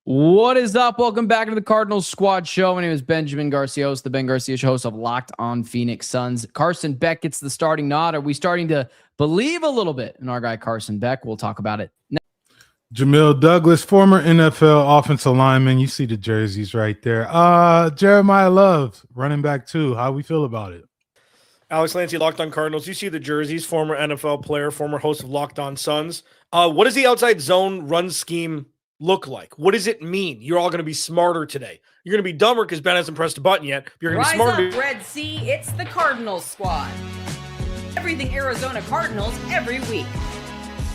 What is up? Welcome back to the Cardinals Squad Show. My name is Benjamin Garcia, host of the Ben Garcia Show, host of Locked on Phoenix Suns. Carson Beck gets the starting nod. Are we starting to believe a little bit in our guy Carson Beck? We'll talk about it next. Jamil Douglas, former NFL offensive lineman. You see the jerseys right there. Jeremiah Love, running back too. How we feel about it? Alex Lancey, Locked on Cardinals. You see the jerseys, former NFL player, former host of Locked on Suns. What does the outside zone run scheme look like? What does it mean? You're all going to be smarter today. You're going to be dumber because Ben hasn't pressed a button yet. But you're going to be smarter. Rise up, Red Sea. It's the Cardinals Squad. Everything Arizona Cardinals every week.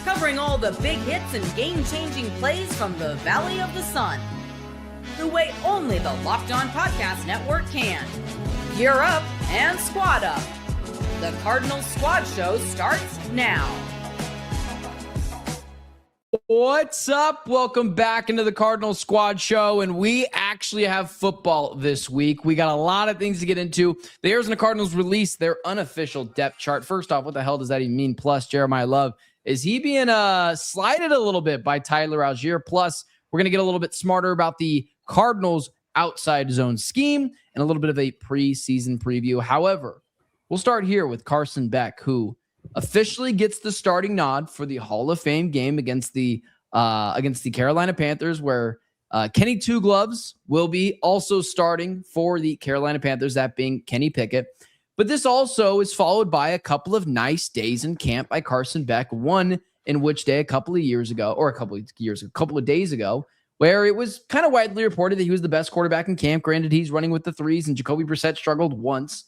Covering all the big hits and game-changing plays from the Valley of the Sun. The way only the Locked On Podcast Network can. Gear up and squad up. The Cardinals Squad Show starts now. What's up? Welcome back into the Cardinals Squad Show, and we actually have football this week. We got a lot of things to get into. The Arizona Cardinals released their unofficial depth chart. First off, what the hell does that even mean? Plus, Jeremiah Love, is he being slighted a little bit by Tyler Allgeier? Plus, we're going to get a little bit smarter about the Cardinals outside zone scheme and a little bit of a preseason preview. However, we'll start here with Carson Beck, who officially gets the starting nod for the Hall of Fame game against the Carolina Panthers, where Kenny Two Gloves will be also starting for the Carolina Panthers, that being Kenny Pickett. But this also is followed by a couple of nice days in camp by Carson Beck, one in which day a couple of days ago, where it was kind of widely reported that he was the best quarterback in camp. Granted, he's running with the threes, and Jacoby Brissett struggled once.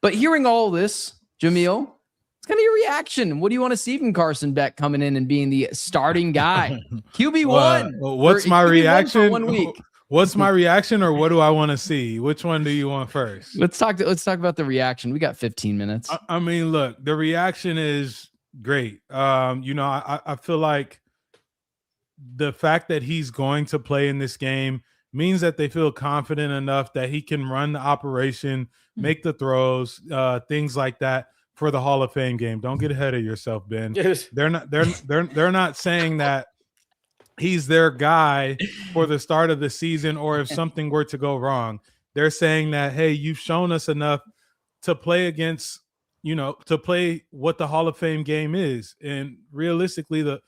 But hearing all this, Jamil, it's kind of your reaction. What do you want to see from Carson Beck coming in and being the starting guy? QB1. What's my reaction? 1 week. What's my reaction, or what do I want to see? Which one do you want first? Let's talk about the reaction. We got 15 minutes. I mean, look, the reaction is great. I feel like the fact that he's going to play in this game means that they feel confident enough that he can run the operation, make the throws, things like that for the Hall of Fame game. Don't get ahead of yourself, Ben. Yes. They're not saying that he's their guy for the start of the season, or if something were to go wrong. They're saying that, hey, you've shown us enough to play against, to play what the Hall of Fame game is. And realistically, the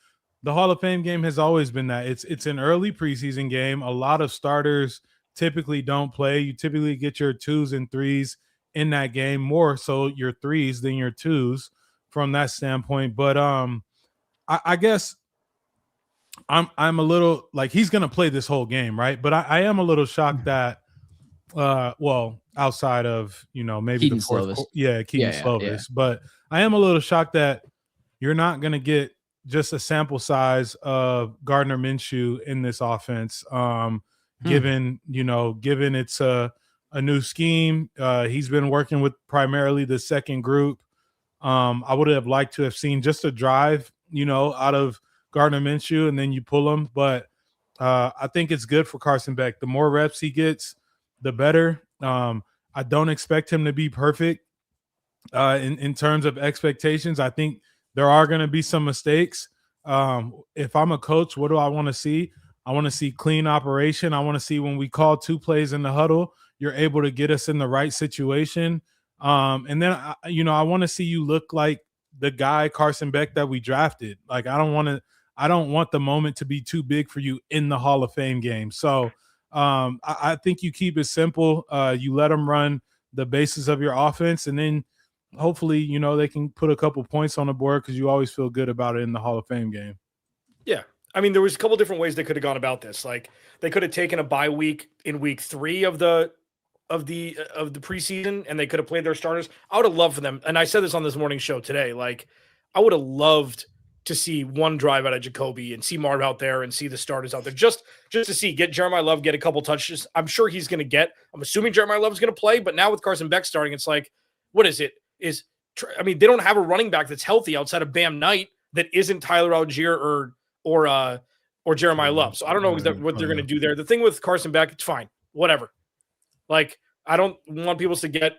Hall of Fame game has always been that. It's an early preseason game. A lot of starters typically don't play. You typically get your 2s and 3s in that game, more so your 3s than your 2s from that standpoint. But I guess I'm a little like, he's going to play this whole game, right? But I am a little shocked that outside of, maybe Keaton the fourth, Slovis. Keaton Slovis. Yeah. But I am a little shocked that you're not going to get just a sample size of Gardner Minshew in this offense. Given it's a new scheme. He's been working with primarily the second group. I would have liked to have seen just a drive, out of Gardner Minshew, and then you pull him. But I think it's good for Carson Beck. The more reps he gets, the better. I don't expect him to be perfect in terms of expectations. I think there are going to be some mistakes. If I'm a coach, what do I want to see? I want to see clean operation. I want to see when we call 2 plays in the huddle, you're able to get us in the right situation. And then, I want to see you look like the guy Carson Beck that we drafted. Like, I don't want the moment to be too big for you in the Hall of Fame game. So I think you keep it simple. You let them run the basis of your offense, and then hopefully, they can put a couple points on the board, because you always feel good about it in the Hall of Fame game. Yeah. I mean, there was a couple different ways they could have gone about this. Like, they could have taken a bye week in week 3 of the preseason, and they could have played their starters. I would have loved for them. And I said this on this morning show today. Like, I would have loved to see one drive out of Jacoby and see Marv out there and see the starters out there just to get Jeremiah Love get a couple touches. I'm sure he's going to I'm assuming Jeremiah Love is going to play, but now with Carson Beck starting, it's like, what is it? They don't have a running back that's healthy outside of Bam Knight that isn't Tyler Allgeier or Jeremiah Love. So I don't know what they're going to do there. The thing with Carson Beck, it's fine, whatever. Like, I don't want people to get,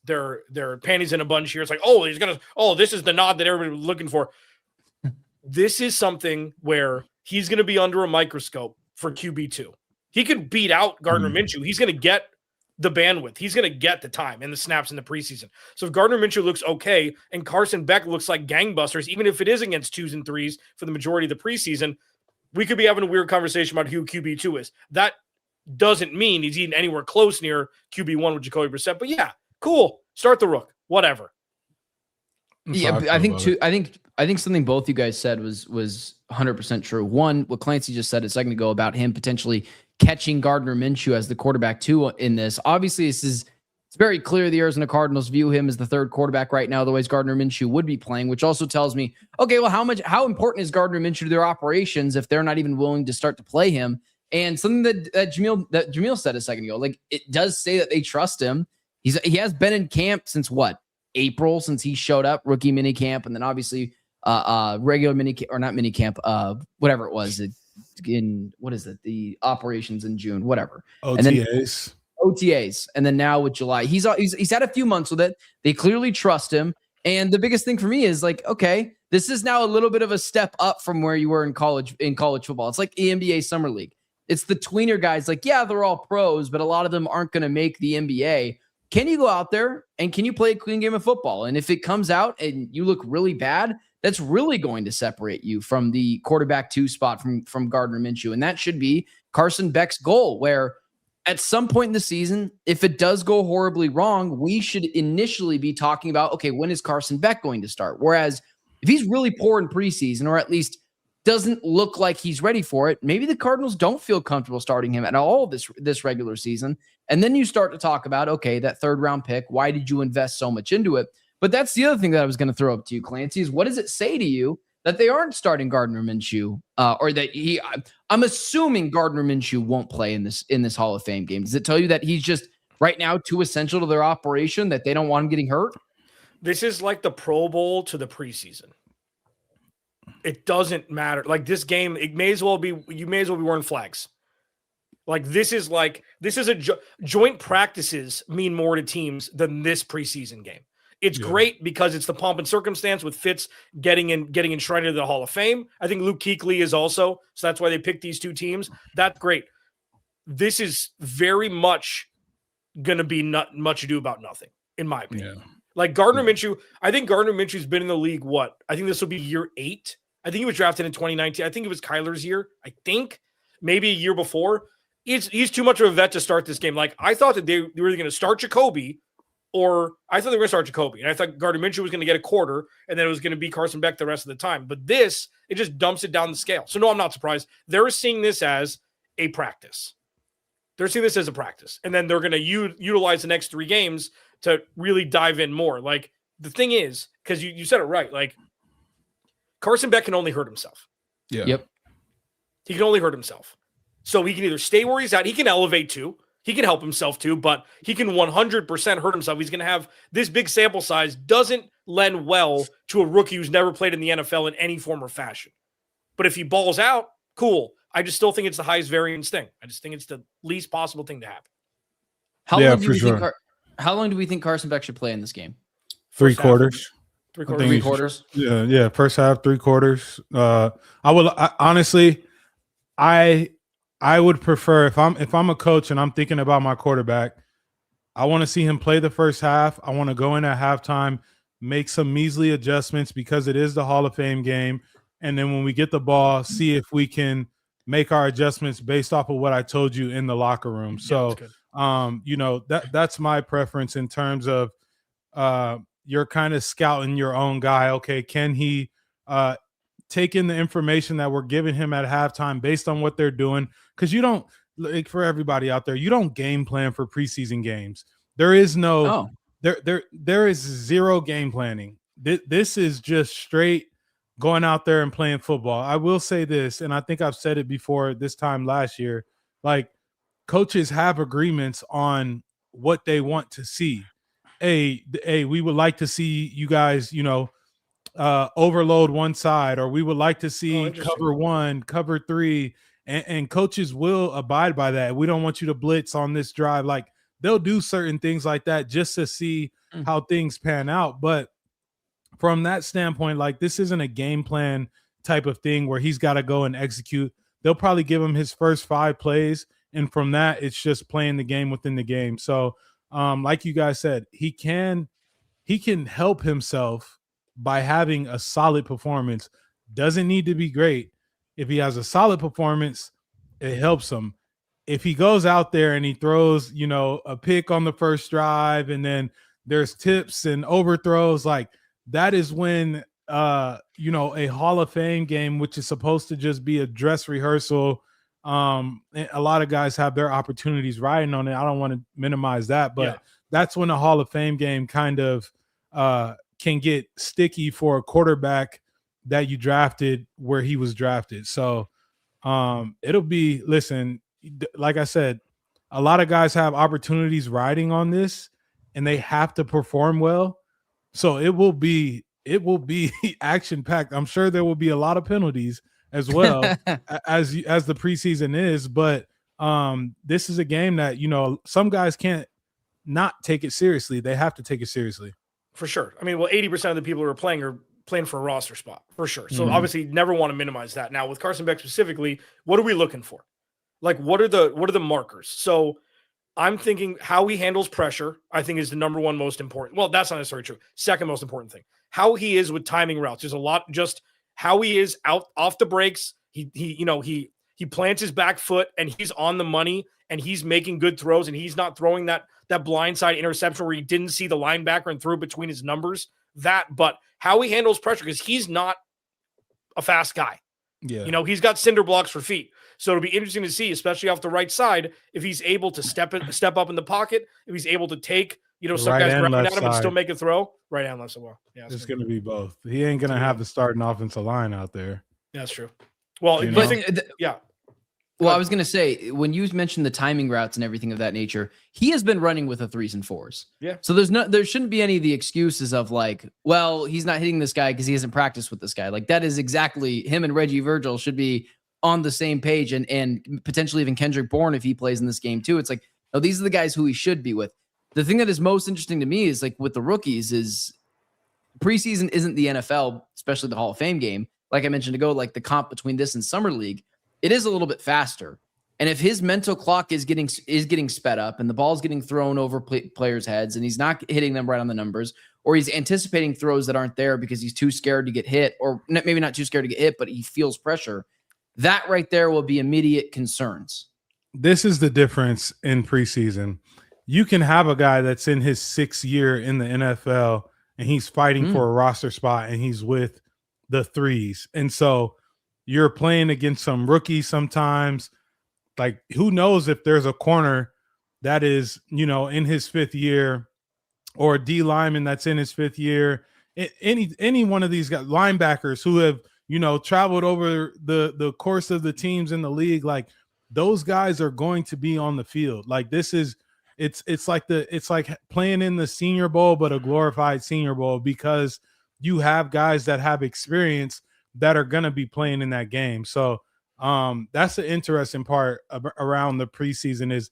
their panties in a bunch here. It's like, this is the nod that everybody was looking for. This is something where he's going to be under a microscope for QB2. He could beat out Gardner Minshew. He's going to get the bandwidth. He's going to get the time and the snaps in the preseason. So if Gardner Minshew looks okay and Carson Beck looks like gangbusters, even if it is against 2s and 3s for the majority of the preseason, we could be having a weird conversation about who QB2 is. That doesn't mean he's even anywhere close near QB1 with Jacoby Brissett. But yeah, cool. Start the Rook. Whatever. Yeah, I think something both you guys said was 100% true. One, what Clancy just said a second ago about him potentially catching Gardner Minshew as the quarterback 2 in this. Obviously, it's very clear the Arizona Cardinals view him as the 3rd quarterback right now, otherwise Gardner Minshew would be playing, which also tells me, okay, well, how important is Gardner Minshew to their operations if they're not even willing to start to play him? And something that Jamil said a second ago, like, it does say that they trust him. He has been in camp since what? April, since he showed up, rookie mini camp, and then obviously regular mini or not mini camp, whatever it was in the operations in June, whatever. OTAs, and then now with July, he's had a few months with it. They clearly trust him, and the biggest thing for me is like, okay, this is now a little bit of a step up from where you were in college football. It's like the NBA Summer League. It's the tweener guys. Like, yeah, they're all pros, but a lot of them aren't going to make the NBA. Can you go out there and can you play a clean game of football? And if it comes out and you look really bad, that's really going to separate you from the quarterback 2 spot from Gardner Minshew. And that should be Carson Beck's goal, where at some point in the season, if it does go horribly wrong, we should initially be talking about, okay, when is Carson Beck going to start? Whereas if he's really poor in preseason, or at least doesn't look like he's ready for it, maybe the Cardinals don't feel comfortable starting him at all this regular season. And then you start to talk about, okay, that 3rd round pick, why did you invest so much into it? But that's the other thing that I was going to throw up to you, Clancy, is what does it say to you that they aren't starting Gardner Minshew, or that I'm assuming Gardner Minshew won't play in this Hall of Fame game. Does it tell you that he's just right now too essential to their operation, that they don't want him getting hurt? This is like the Pro Bowl to the preseason. It doesn't matter. Like, this game, you may as well be wearing flags. Like, this is joint practices mean more to teams than this preseason game. It's great because it's the pomp and circumstance with Fitz getting enshrined into the Hall of Fame. I think Luke Kuechly is also, so that's why they picked these 2 teams. That's great. This is very much going to be not much ado about nothing, in my opinion. Yeah. Like, Gardner Minshew, I think Gardner Minshew's been in the league, I think this will be year 8. I think he was drafted in 2019. I think it was Kyler's year. I think maybe a year before. He's too much of a vet to start this game. Like, I thought that they were going to start Jacoby, or I thought they were going to start Jacoby, and I thought Gardner Minshew was going to get a quarter, and then it was going to be Carson Beck the rest of the time. But it just dumps it down the scale. So no, I'm not surprised. They're seeing this as a practice. And then they're going to utilize the next 3 games to really dive in more. Like, the thing is, because you said it right, like, Carson Beck can only hurt himself. Yeah. Yep. He can only hurt himself. So he can either stay where he's at. He can elevate too. He can help himself too, but he can 100% hurt himself. He's going to have this big sample size, doesn't lend well to a rookie who's never played in the NFL in any form or fashion. But if he balls out, cool. I just still think it's the highest variance thing. I just think it's the least possible thing to happen. How long do we think Carson Beck should play in this game? 3 quarters. 3 quarters. 3 quarters. Yeah. First half, 3 quarters. Honestly, I would prefer, if I'm a coach and I'm thinking about my quarterback, I want to see him play the first half. I want to go in at halftime, make some measly adjustments because it is the Hall of Fame game. And then when we get the ball, see if we can make our adjustments based off of what I told you in the locker room. So, that's my preference in terms of you're kind of scouting your own guy. Okay, can he take in the information that we're giving him at halftime based on what they're doing? Because you don't, like, for everybody out there, you don't game plan for preseason games. There is there is zero game planning. This is just straight going out there and playing football. I will say this, and I think I've said it before this time last year, like, coaches have agreements on what they want to see. Hey, we would like to see you guys, overload one side, or we would like to see cover 1, cover 3, and coaches will abide by that. We don't want you to blitz on this drive. Like, they'll do certain things like that just to see how things pan out. But from that standpoint, like, this isn't a game plan type of thing where he's got to go and execute. they'll probably give him his first 5 plays. And from that, it's just playing the game within the game. So like you guys said, he can help himself by having a solid performance. Doesn't need to be great. If he has a solid performance, it helps him. If he goes out there and he throws, a pick on the first drive and then there's tips and overthrows, like that is when, a Hall of Fame game, which is supposed to just be a dress rehearsal. A lot of guys have their opportunities riding on it. I don't want to minimize that, but that's when a Hall of Fame game kind of can get sticky for a quarterback that you drafted where he was drafted. So it'll be, listen, like I said, a lot of guys have opportunities riding on this and they have to perform well. So it will be action packed. I'm sure there will be a lot of penalties as well as the preseason is, but this is a game that, some guys can't not take it seriously. They have to take it seriously. For sure. I mean, 80% of the people who are playing for a roster spot for sure. So obviously never want to minimize that. Now with Carson Beck specifically, what are we looking for? Like, what are the markers? So I'm thinking how he handles pressure, I think, is the number one most important. Well, that's not necessarily true. Second most important thing, how he is with timing routes. There's a lot, just how he is off the breaks. He plants his back foot and he's on the money and he's making good throws and he's not throwing that blindside interception where he didn't see the linebacker and threw between his numbers. But how he handles pressure, because he's not a fast guy. Yeah. He's got cinder blocks for feet. So it'll be interesting to see, especially off the right side, if he's able to step up in the pocket, if he's able to take, some guys grabbing at him and still make a throw. Right hand, left side. Well, yeah, it's going to be both. He ain't going to have the starting offensive line out there. Yeah, that's true. Well, yeah. Well, I was going to say, when you mentioned the timing routes and everything of that nature, he has been running with a 3s and 4s. Yeah. So there shouldn't be any of the excuses of like, well, he's not hitting this guy because he hasn't practiced with this guy. Like that is exactly him, and Reggie Virgil should be on the same page, and potentially even Kendrick Bourne if he plays in this game too. It's like, no, these are the guys who he should be with. The thing that is most interesting to me is like with the rookies is preseason isn't the NFL, especially the Hall of Fame game. Like I mentioned ago, like the comp between this and summer league, it is a little bit faster. And if his mental clock is getting sped up and the ball's getting thrown over players' heads and he's not hitting them right on the numbers, or he's anticipating throws that aren't there because he's too scared to get hit, or maybe not too scared to get hit, but he feels pressure, that right there will be immediate concerns. This is the difference in preseason. You can have a guy that's in his 6th year in the NFL and he's fighting for a roster spot and he's with the 3s. And so you're playing against some rookies sometimes. Like, who knows if there's a corner that is, in his 5th year, or a D lineman that's in his 5th year. Any one of these guys, linebackers who have, traveled over the course of the teams in the league, like those guys are going to be on the field. Like this is, it's like playing in the Senior Bowl, but a glorified Senior Bowl, because you have guys that have experience that are going to be playing in that game. So that's the interesting part around the preseason is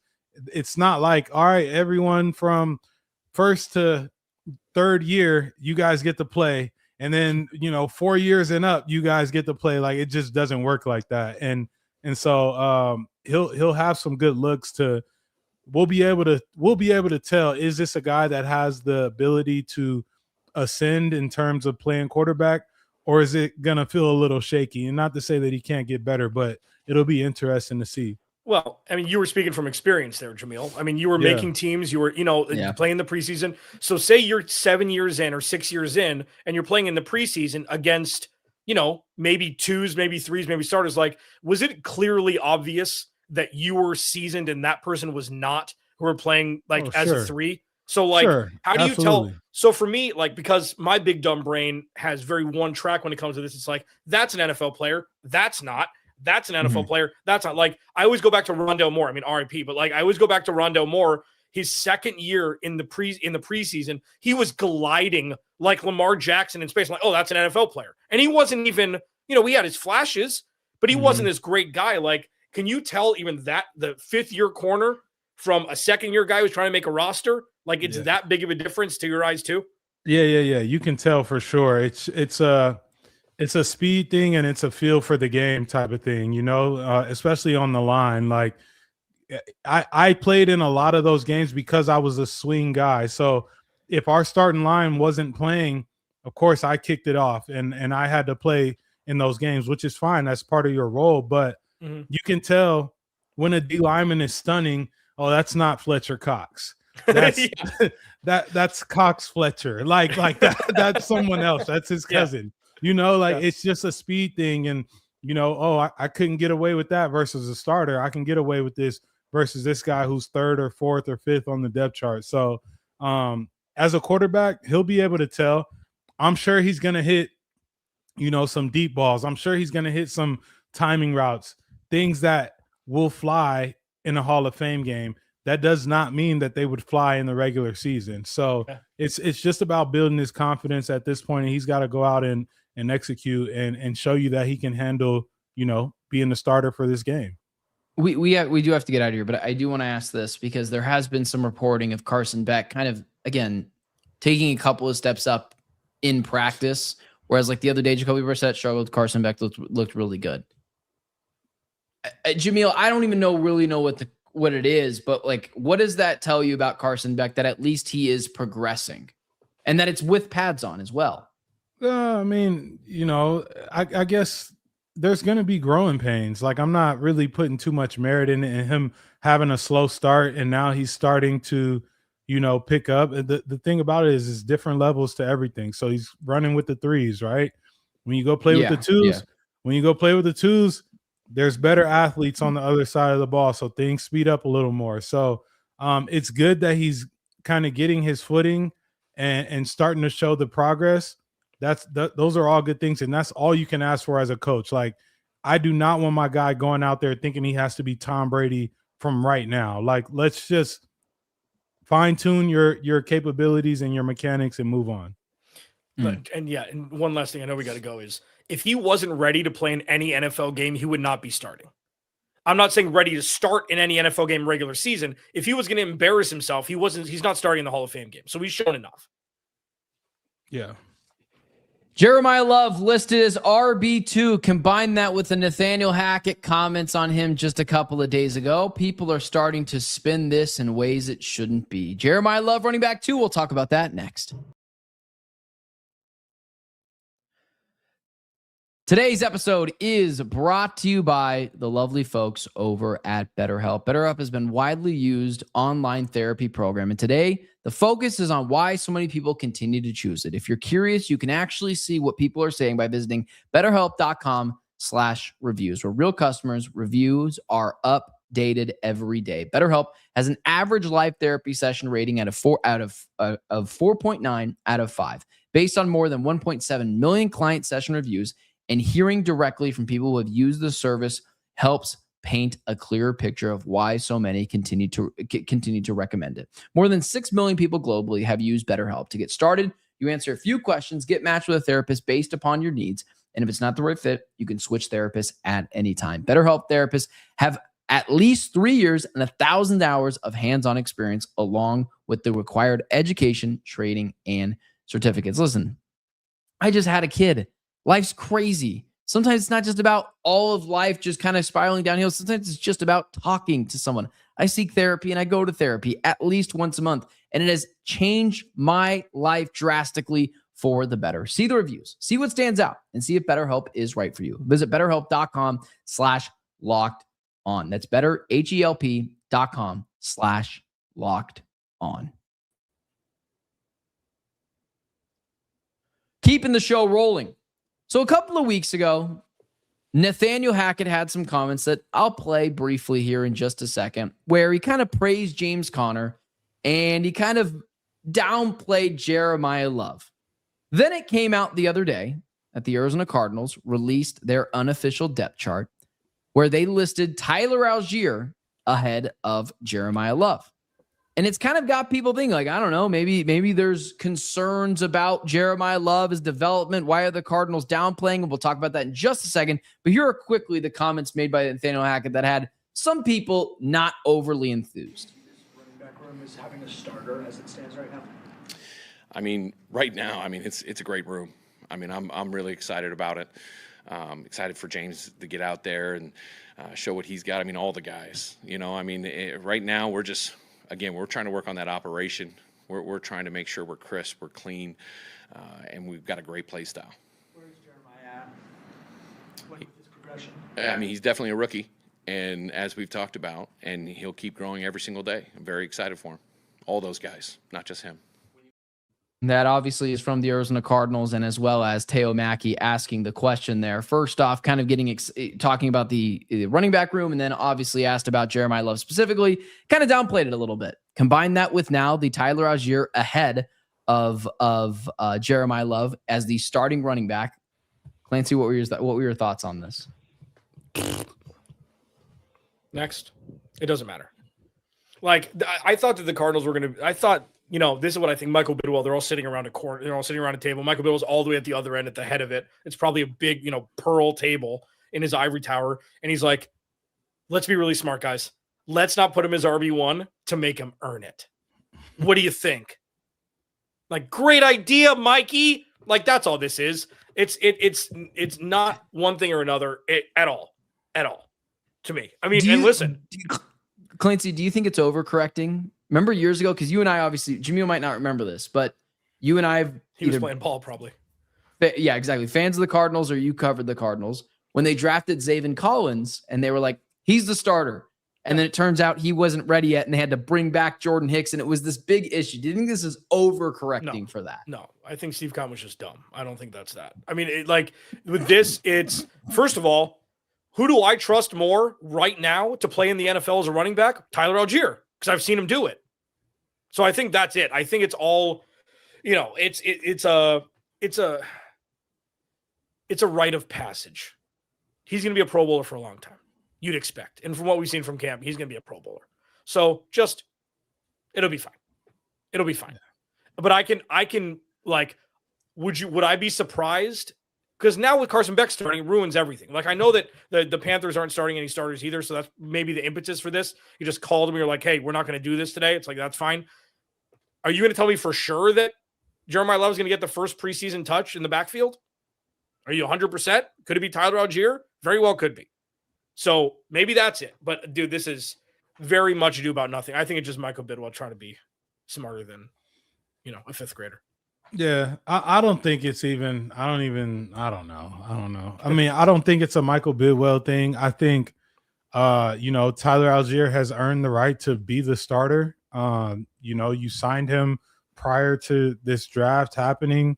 it's not like, all right, everyone from 1st to 3rd year, you guys get to play. And then, 4 years and up, you guys get to play. Like, it just doesn't work like that. And so he'll have some good looks to, we'll be able to tell, is this a guy that has the ability to ascend in terms of playing quarterback, or is it going to feel a little shaky? And not to say that he can't get better, but it'll be interesting to see. Well, I mean, you were speaking from experience there, Jamil. I mean, you were making teams, you were, playing the preseason. So say you're 7 years in or 6 years in, and you're playing in the preseason against, maybe 2s, maybe 3s, maybe starters. Like, was it clearly obvious that you were seasoned and that person was not, who were playing as a 3? So like, how do you tell? So for me, like, because my big dumb brain has very one track when it comes to this, it's like, that's an NFL player. That's not. That's an NFL player. That's not. Like, I always go back to Rondale Moore. I mean, RIP, but like, I always go back to Rondale Moore. His 2nd year in the preseason, he was gliding like Lamar Jackson in space. I'm like, oh, that's an NFL player. And he wasn't even, he had his flashes, but he wasn't this great guy. Like, can you tell even that the 5th year corner from a 2nd year guy who's trying to make a roster? Like, it's that big of a difference to your eyes too? Yeah. You can tell for sure. It's It's a speed thing and it's a feel for the game type of thing, especially on the line. Like I played in a lot of those games because I was a swing guy. So if our starting line wasn't playing, of course I kicked it off and I had to play in those games, which is fine. That's part of your role. But you can tell when a D lineman is stunning, oh, that's not Fletcher Cox. That's that's Cox Fletcher. Like that's someone else. That's his cousin. It's just a speed thing. And, I couldn't get away with that versus a starter. I can get away with this versus this guy who's third or fourth or fifth on the depth chart. So as a quarterback, he'll be able to tell. I'm sure he's going to hit, some deep balls. I'm sure he's going to hit some timing routes, things that will fly in a Hall of Fame game. That does not mean that they would fly in the regular season. So it's just about building his confidence at this point. And he's got to go out and execute and show you that he can handle, being the starter for this game. We do have to get out of here, but I do want to ask this because there has been some reporting of Carson Beck kind of, again, taking a couple of steps up in practice, whereas like the other day, Jacoby Brissett struggled, Carson Beck looked really good. Jamil, I don't even really know what it is, but like, what does that tell you about Carson Beck that at least he is progressing and that it's with pads on as well? I guess there's going to be growing pains. Like I'm not really putting too much merit in him having a slow start and now he's starting to, pick up. The thing about it is different levels to everything. So he's running with the threes, right? When you go play with the twos, there's better athletes on the other side of the ball. So things speed up a little more. So it's good that he's kind of getting his footing and starting to show the progress. Those are all good things. And that's all you can ask for as a coach. Like I do not want my guy going out there thinking he has to be Tom Brady from right now. Like, let's just fine tune your capabilities and your mechanics and move on. And one last thing I know we got to go is if he wasn't ready to play in any NFL game, he would not be starting. I'm not saying ready to start in any NFL game regular season. If he was going to embarrass himself, he's not starting in the Hall of Fame game. So he's shown enough. Yeah. Jeremiah Love listed as RB2. Combine that with the Nathaniel Hackett comments on him just a couple of days ago. People are starting to spin this in ways it shouldn't be. Jeremiah Love, running back 2. We'll talk about that next. Today's episode is brought to you by the lovely folks over at BetterHelp. BetterHelp has been widely used online therapy program, and today the focus is on why so many people continue to choose it. If you're curious, you can actually see what people are saying by visiting BetterHelp.com/reviews, where real customers' reviews are updated every day. BetterHelp has an average live therapy session rating of 4.9 out of 5, based on more than 1.7 million client session reviews. And hearing directly from people who have used the service helps paint a clearer picture of why so many continue to recommend it. More than 6 million people globally have used BetterHelp. To get started, you answer a few questions, get matched with a therapist based upon your needs, and if it's not the right fit, you can switch therapists at any time. BetterHelp therapists have at least 3 years and 1,000 hours of hands-on experience, along with the required education, training, and certificates. Listen, I just had a kid. Life's crazy. Sometimes it's not just about all of life just kind of spiraling downhill. Sometimes it's just about talking to someone. I seek therapy and I go to therapy at least once a month, and it has changed my life drastically for the better. See the reviews, see what stands out, and see if BetterHelp is right for you. Visit BetterHelp.com/lockedon. That's BetterHelp.com/lockedon. Keeping the show rolling. So a couple of weeks ago, Nathaniel Hackett had some comments that I'll play briefly here in just a second, where he kind of praised James Conner and he kind of downplayed Jeremiah Love. Then it came out the other day that the Arizona Cardinals released their unofficial depth chart, where they listed Tyler Allgeier ahead of Jeremiah Love. And it's kind of got people thinking, like, I don't know, maybe there's concerns about Jeremiah Love, his development. Why are the Cardinals downplaying? And we'll talk about that in just a second. But here are quickly the comments made by Nathaniel Hackett that had some people not overly enthused. Running back room is having a starter as it stands right now. I mean, right now, it's a great room. I mean, I'm really excited about it. Excited for James to get out there and show what he's got. I mean, all the guys, I mean, right now we're trying to work on that operation. We're trying to make sure we're crisp, we're clean, and we've got a great play style. Where's Jeremiah at? What is his progression? I mean, he's definitely a rookie, and as we've talked about, and he'll keep growing every single day. I'm very excited for him. All those guys, not just him. That obviously is from the Arizona Cardinals, and as well as Teo Mackey asking the question there. First off, kind of talking about the running back room, and then obviously asked about Jeremiah Love specifically, kind of downplayed it a little bit. Combine that with now the Tyler Allgeier ahead of Jeremiah Love as the starting running back. Clancy, what were your thoughts on this? Next. It doesn't matter. Like, I thought that the Cardinals were going to – this is what I think. Michael Bidwell, they're all sitting around a corner. They're all sitting around a table. Michael Bidwell's all the way at the other end at the head of it. It's probably a big, pearl table in his ivory tower. And he's like, let's be really smart, guys. Let's not put him as RB1 to make him earn it. What do you think? Like, great idea, Mikey. Like, that's all this is. It's not one thing or another at all to me. I mean, and listen. Clancy, do you think it's overcorrecting? Remember years ago, because you and I obviously, Jamil might not remember this, but you and I he was playing ball probably. Yeah, exactly. Fans of the Cardinals, or you covered the Cardinals when they drafted Zaven Collins, and they were like, he's the starter. And then it turns out he wasn't ready yet, and they had to bring back Jordan Hicks, and it was this big issue. Do you think this is overcorrecting for that? No, I think Steve Kahn was just dumb. I don't think that's that. I mean, with this, it's first of all, who do I trust more right now to play in the NFL as a running back? Tyler Allgeier, because I've seen him do it. So I think that's it. I think it's all, it's a rite of passage. He's going to be a Pro Bowler for a long time. You'd expect. And from what we've seen from camp, he's going to be a Pro Bowler. So it'll be fine. It'll be fine. But I can would I be surprised? Because now with Carson Beck starting, it ruins everything. Like, I know that the Panthers aren't starting any starters either, so that's maybe the impetus for this. You just called them, you're like, hey, we're not going to do this today. It's like, that's fine. Are you going to tell me for sure that Jeremiah Love is going to get the first preseason touch in the backfield? Are you 100%? Could it be Tyler Allgeier? Very well could be. So maybe that's it. But, dude, this is very much ado about nothing. I think it's just Michael Bidwell trying to be smarter than, a fifth grader. Yeah, I don't think it's even. I don't know. I mean, I don't think it's a Michael Bidwell thing. I think, Tyler Allgeier has earned the right to be the starter. You signed him prior to this draft happening.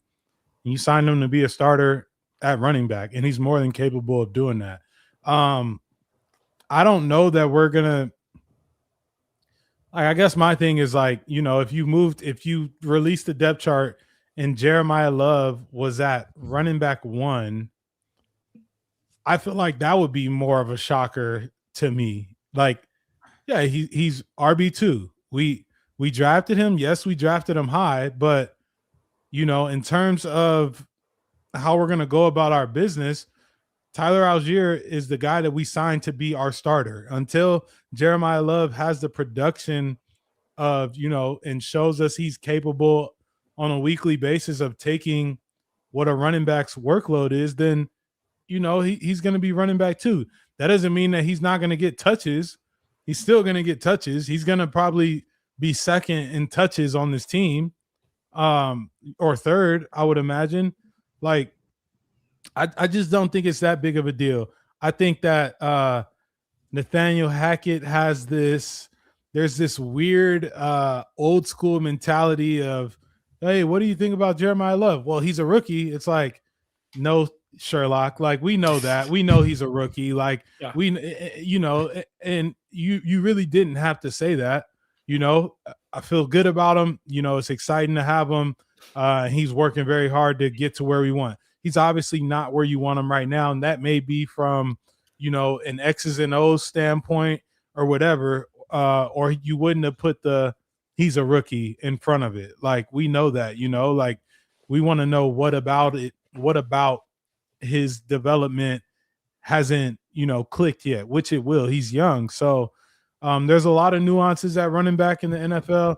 You signed him to be a starter at running back, and he's more than capable of doing that. I don't know that we're gonna. I guess my thing is if you release the depth chart and Jeremiah Love was at running back 1, I feel like that would be more of a shocker to me. Like, yeah, he's RB2. We drafted him. Yes, we drafted him high, but in terms of how we're gonna go about our business, Tyler Allgeier is the guy that we signed to be our starter until Jeremiah Love has the production of, and shows us he's capable on a weekly basis of taking what a running back's workload is, then, he's going to be running back 2. That doesn't mean that he's not going to get touches. He's still going to get touches. He's going to probably be second in touches on this team, or third, I would imagine. Like, I just don't think it's that big of a deal. I think that Nathaniel Hackett has there's this weird old school mentality of, hey, what do you think about Jeremiah Love? Well, he's a rookie. It's like, no, Sherlock. Like, we know that. We know he's a rookie. Like, yeah. And you really didn't have to say that. I feel good about him. It's exciting to have him. He's working very hard to get to where we want. He's obviously not where you want him right now, and that may be from, an X's and O's standpoint or whatever, or you wouldn't have put he's a rookie in front of it. Like, we know that, like, we want to know what about his development hasn't, clicked yet, which it will. He's young. So there's a lot of nuances at running back in the NFL.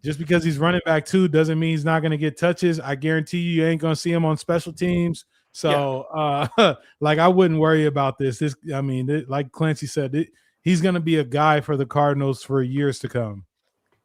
just because he's running back 2 doesn't mean he's not going to get touches. I guarantee you ain't going to see him on special teams. So, like, I wouldn't worry about this. Like Clancy said, he's going to be a guy for the Cardinals for years to come.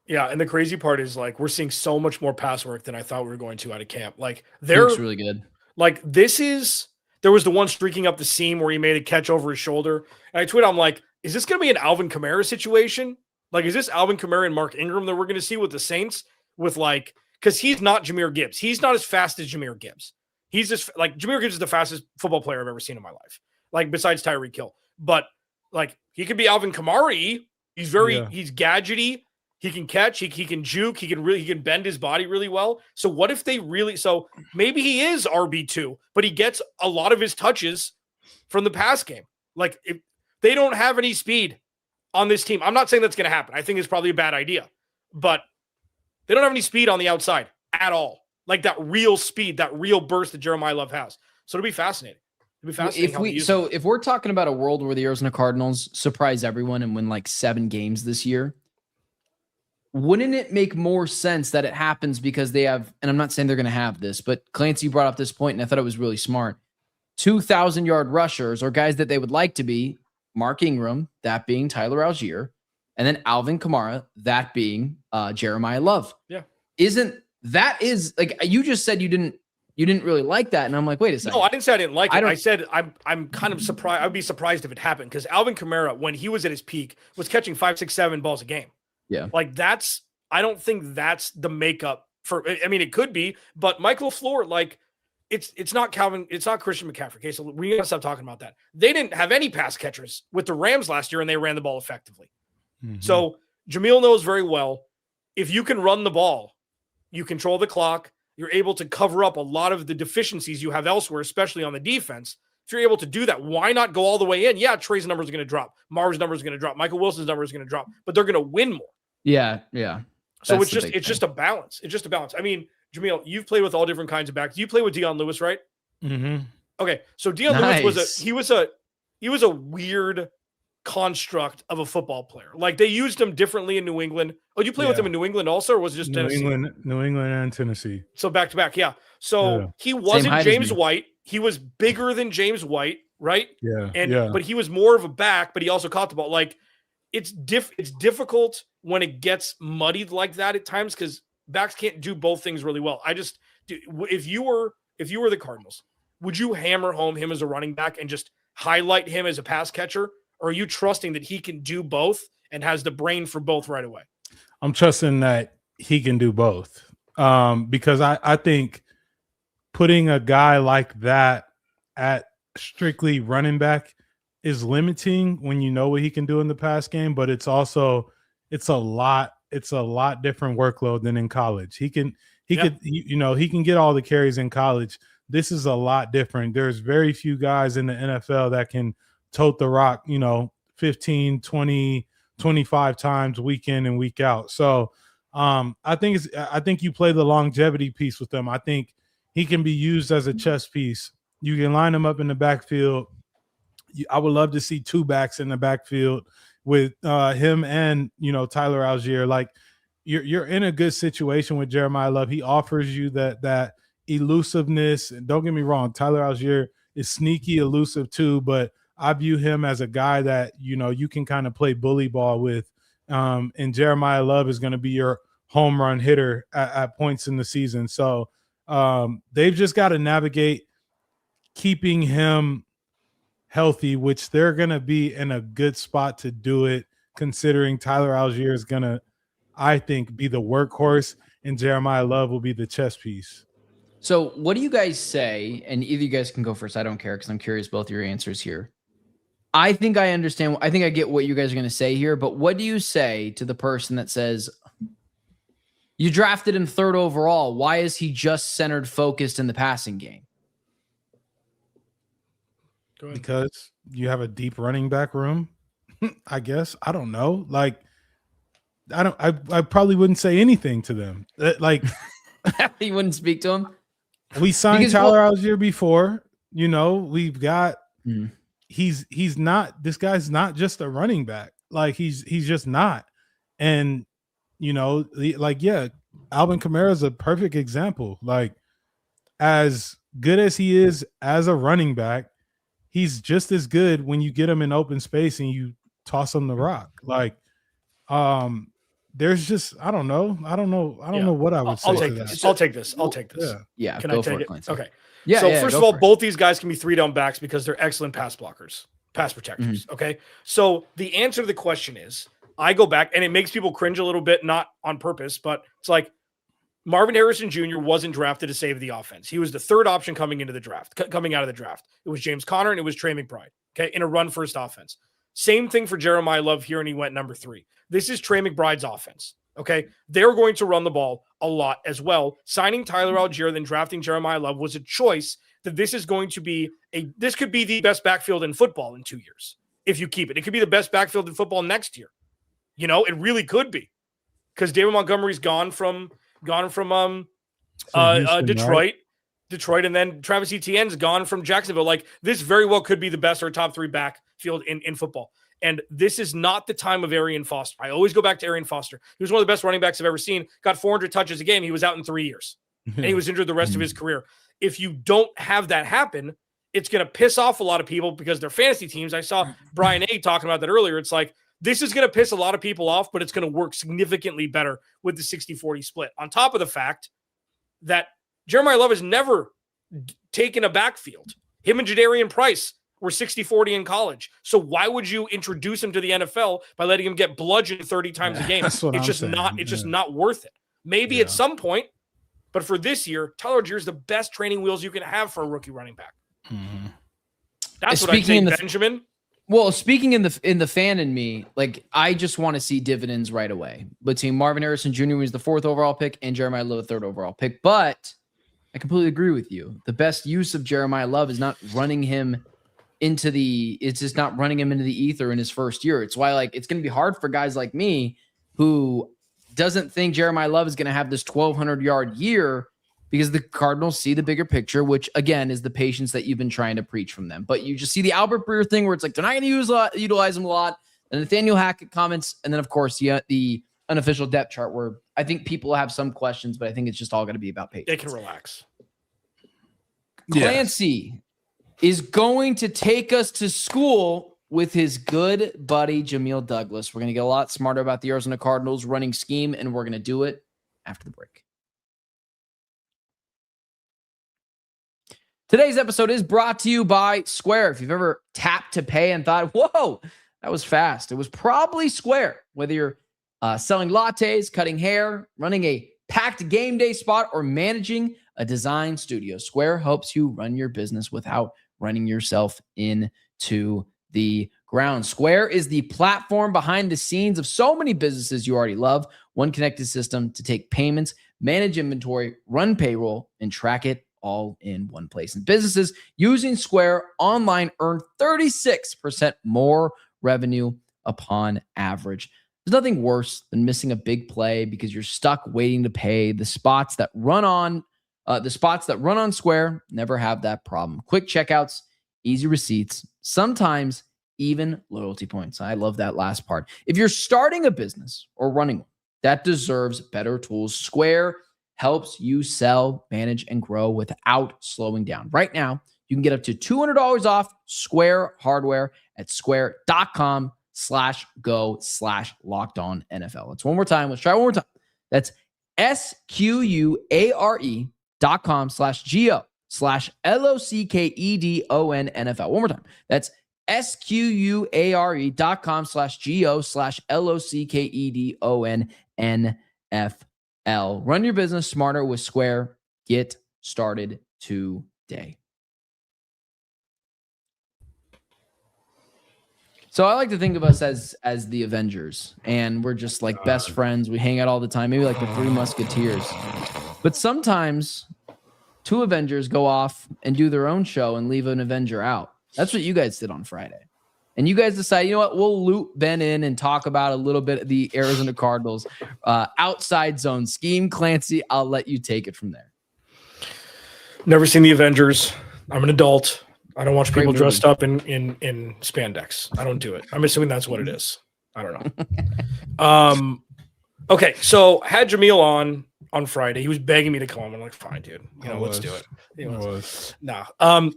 Yeah, and the crazy part is, like, we're seeing so much more pass work than I thought we were going to out of camp. Like, Looks really good. Like, there was the one streaking up the seam where he made a catch over his shoulder. And I tweeted, I'm like, is this going to be an Alvin Kamara situation? Like, is this Alvin Kamara and Mark Ingram that we're going to see with the Saints? With, like, because he's not Jahmyr Gibbs. He's not as fast as Jahmyr Gibbs. He's just, like, Jahmyr Gibbs is the fastest football player I've ever seen in my life. Like, besides Tyreek Hill. But, like, he could be Alvin Kamara. He's he's gadgety. He can catch, he can juke, he can bend his body really well. So what if so maybe he is RB2, but he gets a lot of his touches from the pass game. Like, if they don't have any speed on this team, I'm not saying that's going to happen. I think it's probably a bad idea, but they don't have any speed on the outside at all. Like that real speed, that real burst that Jeremiah Love has. So it'll be fascinating. If we're talking about a world where the Arizona Cardinals surprise everyone and win like 7 games this year, wouldn't it make more sense that it happens because they have, and I'm not saying they're going to have this, but Clancy brought up this point and I thought it was really smart. 2,000-yard rushers or guys that they would like to be Mark Ingram, that being Tyler Allgeier, and then Alvin Kamara, that being Jeremiah Love. Yeah. Is like you just said you didn't really like that. And I'm like, wait a second. No, I didn't say I didn't like it. I said I'm kind of surprised. I'd be surprised if it happened because Alvin Kamara, when he was at his peak, was catching 5, 6, 7 balls a game. Yeah. Like I don't think that's the makeup for, I mean, it could be, but Michael LaFleur, like it's not Christian McCaffrey. Okay. So we gotta stop talking about that. They didn't have any pass catchers with the Rams last year and they ran the ball effectively. Mm-hmm. So Jamil knows very well, if you can run the ball, you control the clock, you're able to cover up a lot of the deficiencies you have elsewhere, especially on the defense. If you're able to do that, why not go all the way in? Yeah. Trey's numbers are going to drop. Marv's numbers are going to drop. Michael Wilson's numbers are going to drop, but they're going to win more. Yeah. So it's just a balance. It's just a balance. I mean, Jamil, you've played with all different kinds of backs. You play with Dion Lewis, right? Mm-hmm. Okay. So Dion Lewis he was a weird construct of a football player. Like they used him differently in New England. Oh, you play with him in New England also, or was it just Tennessee? New England and Tennessee. So back to back. Yeah. So he wasn't James White. He was bigger than James White, right? Yeah. But he was more of a back, but he also caught the ball. Like it's difficult when it gets muddied like that at times because backs can't do both things really well. If you were the Cardinals, would you hammer home him as a running back and just highlight him as a pass catcher? Or are you trusting that he can do both and has the brain for both right away? I'm trusting that he can do both because I think putting a guy like that at strictly running back is limiting when you know what he can do in the pass game, but it's a lot different workload than in college. He can get all the carries in college. This is a lot different. There's very few guys in the NFL that can tote the rock, 15, 20, 25 times week in and week out. So I think you play the longevity piece with him. I think he can be used as a chess piece. You can line him up in the backfield. I would love to see 2 backs in the backfield with him and, Tyler Allgeier. Like you're in a good situation with Jeremiah Love. He offers you that elusiveness. And don't get me wrong, Tyler Allgeier is sneaky elusive too, but I view him as a guy that, you can kind of play bully ball with. And Jeremiah Love is going to be your home run hitter at points in the season. So they've just got to navigate keeping him healthy, which they're going to be in a good spot to do it, considering Tyler Allgeier is going to, I think, be the workhorse and Jeremiah Love will be the chess piece. So what do you guys say? And either you guys can go first. I don't care because I'm curious both your answers here. I think I understand. I think I get what you guys are going to say here, but what do you say to the person that says you drafted him 3rd overall? Why is he just centered focused in the passing game? Because you have a deep running back room, I guess. I don't know. Like, I probably wouldn't say anything to them. Like, you wouldn't speak to him. We signed Tyler Allgeier before. We've got. He's not. This guy's not just a running back. Like he's just not. And Alvin Kamara is a perfect example. Like, as good as he is as a running back, he's just as good when you get him in open space and you toss him the rock. Like, there's just I don't know what I would say to that. I'll take this. Yeah, Can go I take for it? Clancy. Okay. Yeah. So yeah, first go of all, for it. both these guys can be 3-down backs because they're excellent pass blockers, pass protectors. Mm-hmm. Okay. So the answer to the question is, I go back, and it makes people cringe a little bit, not on purpose, but it's like Marvin Harrison Jr. wasn't drafted to save the offense. He was the third option coming out of the draft. It was James Conner and it was Trey McBride. Okay. In a run first offense. Same thing for Jeremiah Love here, and he went number 3. This is Trey McBride's offense. Okay. They're going to run the ball a lot as well. Signing Tyler Allgeier, then drafting Jeremiah Love was a choice that this could be the best backfield in football in 2 years. If you keep it, it could be the best backfield in football next year. It really could be, because David Montgomery's gone from Houston, Detroit, and then Travis Etienne's gone from Jacksonville. Like, this very well could be the best or top 3 backfield in football. And this is not the time of Arian Foster. I always go back to Arian Foster. He was one of the best running backs I've ever seen. Got 400 touches a game. He was out in 3 years, and he was injured the rest of his career. If you don't have that happen, it's going to piss off a lot of people because they're fantasy teams. I saw Brian A. talking about that earlier. It's like, this is going to piss a lot of people off, but it's going to work significantly better with the 60-40 split. On top of the fact that Jeremiah Love has never taken a backfield. Him and Jadarian Price were 60-40 in college. So why would you introduce him to the NFL by letting him get bludgeoned 30 times a game? It's just not worth it. Maybe at some point, but for this year, Tyler Allgeier is the best training wheels you can have for a rookie running back. Mm-hmm. That's what I think, Benjamin. Well, speaking in the fan in me, like, I just want to see dividends right away between Marvin Harrison Jr., who was the 4th overall pick, and Jeremiah Love, the 3rd overall pick. But I completely agree with you. The best use of Jeremiah Love is not running him into the ether in his first year. It's why, like, it's going to be hard for guys like me who doesn't think Jeremiah Love is going to have this 1,200-yard year, because the Cardinals see the bigger picture, which, again, is the patience that you've been trying to preach from them. But you just see the Albert Breer thing where it's like they're not going to utilize him a lot. And Nathaniel Hackett comments. And then, of course, the unofficial depth chart, where I think people have some questions, but I think it's just all going to be about patience. They can relax. Clancy is going to take us to school with his good buddy, Jamil Douglas. We're going to get a lot smarter about the Arizona Cardinals running scheme, and we're going to do it after the break. Today's episode is brought to you by Square. If you've ever tapped to pay and thought, whoa, that was fast, it was probably Square. Whether you're selling lattes, cutting hair, running a packed game day spot, or managing a design studio, Square helps you run your business without running yourself into the ground. Square is the platform behind the scenes of so many businesses you already love. One connected system to take payments, manage inventory, run payroll, and track it all in one place. And businesses using Square Online earn 36% more revenue upon average. There's nothing worse than missing a big play because you're stuck waiting to pay. The spots that run on Square never have that problem. Quick checkouts, easy receipts, sometimes even loyalty points. I love that last part. If you're starting a business or running one that deserves better tools, Square helps you sell, manage, and grow without slowing down. Right now, you can get up to $200 off Square hardware at square.com/go/lockedonnfl. It's one more time. Let's try one more time. That's SQUARE.com/GO/LOCKEDONNFL. One more time. That's SQUARE.com/GO/LOCKEDONNFL. Run your business smarter with Square. Get started today. So I like to think of us as the Avengers, and we're just like best friends. We hang out all the time, maybe like the Three Musketeers. But sometimes 2 Avengers go off and do their own show and leave an Avenger out. That's what you guys did on Friday. And you guys decide, you know what, we'll loop Ben in and talk about a little bit of the Arizona Cardinals outside zone scheme. Clancy, I'll let you take it from there. Never seen the Avengers. I'm an adult. I don't watch people dressed up in spandex. I don't do it. I'm assuming that's what it is. I don't know. Okay, so had Jamil on Friday. He was begging me to come. I'm like, fine, dude. Let's do it.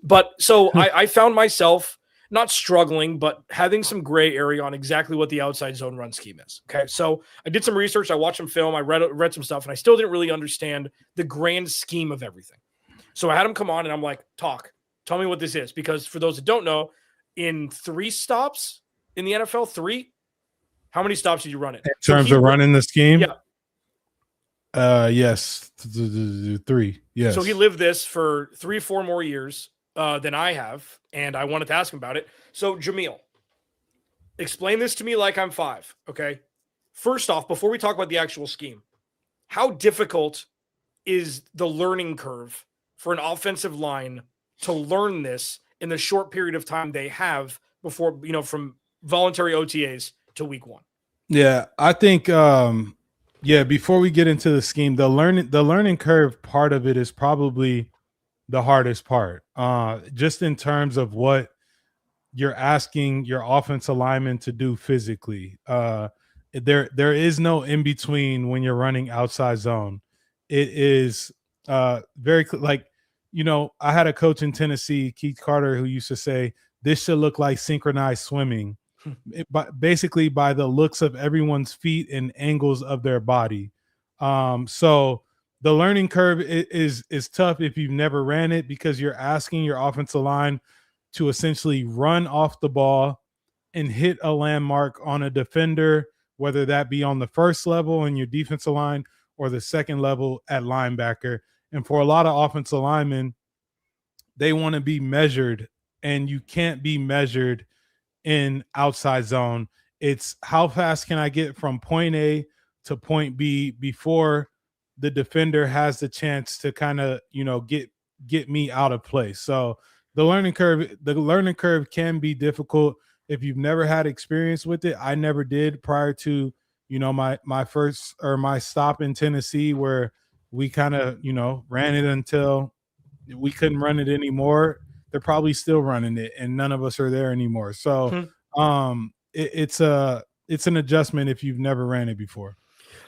But so I found myself not struggling, but having some gray area on exactly what the outside zone run scheme is. Okay, so I did some research. I watched some film. I read some stuff, and I still didn't really understand the grand scheme of everything. So I had him come on, and I'm like, tell me what this is. Because for those that don't know, in 3 stops in the NFL, 3, how many stops did you run it? In terms of running the scheme? Yeah. Yes. 3. Yes. So he lived this for 3-4 more years than I have, and I wanted to ask him about it. So, Jamil, explain this to me like I'm 5, okay? First off, before we talk about the actual scheme, how difficult is the learning curve for an offensive line to learn this in the short period of time they have before, from voluntary OTAs to week 1? Yeah, I think before we get into the scheme, the learning curve part of it is probably the hardest part. Just in terms of what you're asking your offensive lineman to do physically. There is no in between when you're running outside zone. It is very like, I had a coach in Tennessee, Keith Carter, who used to say this should look like synchronized swimming. Basically by the looks of everyone's feet and angles of their body. So the learning curve is tough if you've never ran it, because you're asking your offensive line to essentially run off the ball and hit a landmark on a defender, whether that be on the first level in your defensive line or the second level at linebacker. And for a lot of offensive linemen, they want to be measured, and you can't be measured in outside zone. It's how fast can I get from point A to point B before the defender has the chance to kind of, get me out of place. So the learning curve can be difficult if you've never had experience with it. I never did prior to, my first or my stop in Tennessee, where we kind of, ran it until we couldn't run it anymore. They're probably still running it, and none of us are there anymore. So it's an adjustment if you've never ran it before.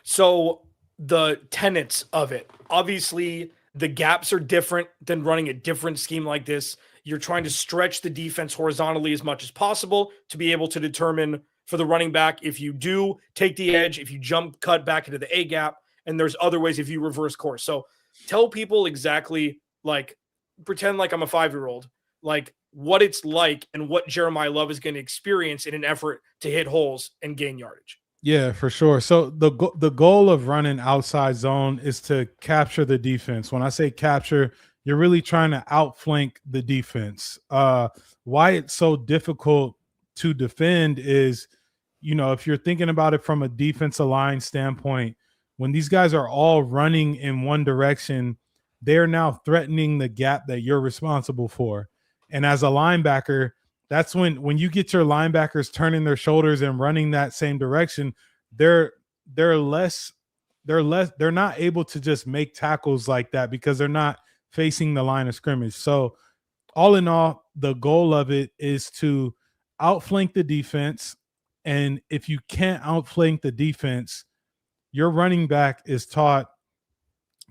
So the tenets of it, obviously the gaps are different than running a different scheme like this. You're trying to stretch the defense horizontally as much as possible to be able to determine for the running back if you do take the edge, if you jump cut back into the A gap, and there's other ways if you reverse course. So tell people exactly, like, pretend like I'm a 5-year-old, like what it's like and what Jeremiah Love is going to experience in an effort to hit holes and gain yardage. Yeah, for sure. So the goal of running outside zone is to capture the defense. When I say capture, you're really trying to outflank the defense. Why it's so difficult to defend is, if you're thinking about it from a defensive line standpoint, when these guys are all running in one direction, they're now threatening the gap that you're responsible for. And as a linebacker, that's when you get your linebackers turning their shoulders and running that same direction, they're not able to just make tackles like that because they're not facing the line of scrimmage. So all in all, the goal of it is to outflank the defense. And if you can't outflank the defense, your running back is taught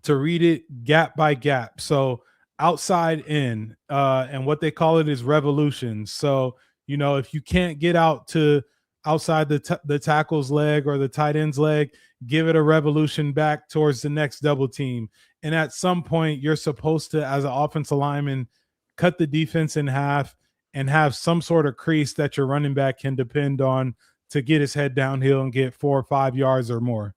to read it gap by gap. So outside in, and what they call it is revolutions. So, if you can't get out to outside the tackle's leg or the tight end's leg, give it a revolution back towards the next double team. And at some point, you're supposed to, as an offensive lineman, cut the defense in half and have some sort of crease that your running back can depend on to get his head downhill and get 4 or 5 yards or more.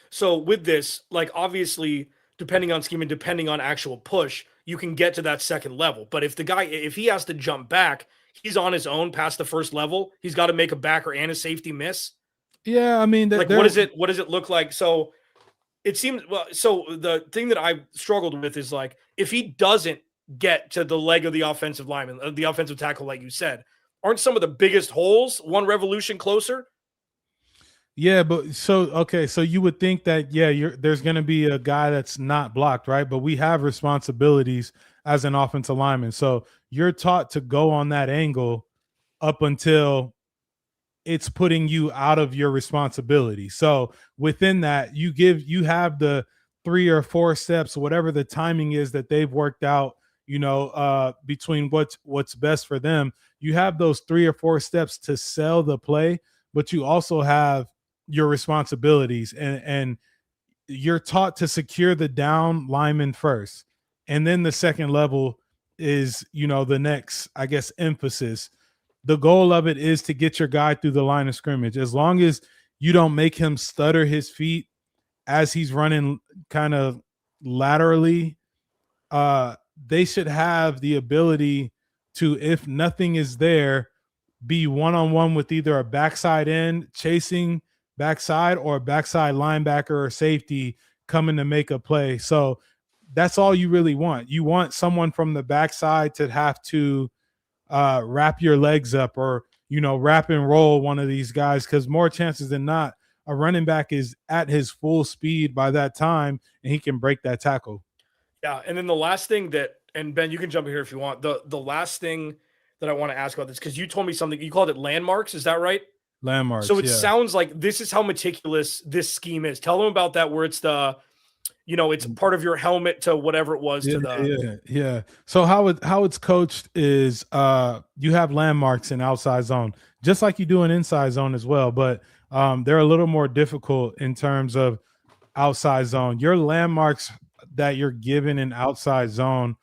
So with this, like, obviously, depending on scheme and depending on actual push, you can get to that second level. But if he has to jump back, he's on his own past the first level. He's got to make a backer and a safety miss. Yeah, I mean, what does it look like? So it seems, so the thing that I struggled with is, like, if he doesn't get to the leg of the offensive lineman, the offensive tackle, like you said, aren't some of the biggest holes one revolution closer? Yeah, but so you would think that, there's going to be a guy that's not blocked, right? But we have responsibilities as an offensive lineman. So you're taught to go on that angle up until it's putting you out of your responsibility. So within that, you have the 3 or 4 steps, whatever the timing is that they've worked out, between what's best for them. You have those 3 or 4 steps to sell the play, but you also have your responsibilities, and you're taught to secure the down lineman first. And then the second level is, the next, I guess, emphasis. The goal of it is to get your guy through the line of scrimmage. As long as you don't make him stutter his feet as he's running kind of laterally, they should have the ability to, if nothing is there, be one-on-one with either a backside end chasing backside or a backside linebacker or safety coming to make a play. So that's all you really want. You want someone from the backside to have to wrap your legs up, or, wrap and roll one of these guys, because more chances than not, a running back is at his full speed by that time, and he can break that tackle. Yeah, and then the last thing and Ben, you can jump in here if you want. The last thing that I want to ask about this, because you told me something, you called it landmarks, is that right? Landmarks. So it sounds like this is how meticulous this scheme is. Tell them about that, where it's it's part of your helmet to whatever it was. Yeah. So how it's coached is you have landmarks in outside zone, just like you do in inside zone as well, but they're a little more difficult in terms of outside zone. Your landmarks that you're given in outside zone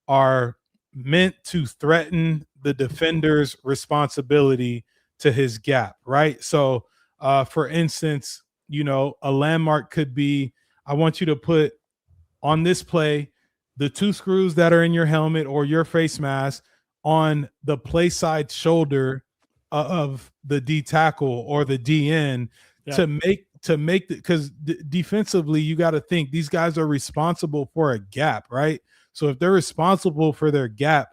are meant to threaten the defender's responsibility to his gap, right? So for instance, a landmark could be, I want you to put on this play the 2 screws that are in your helmet or your face mask on the play side shoulder of the D tackle or the DN to make because defensively you got to think these guys are responsible for a gap, right? So if they're responsible for their gap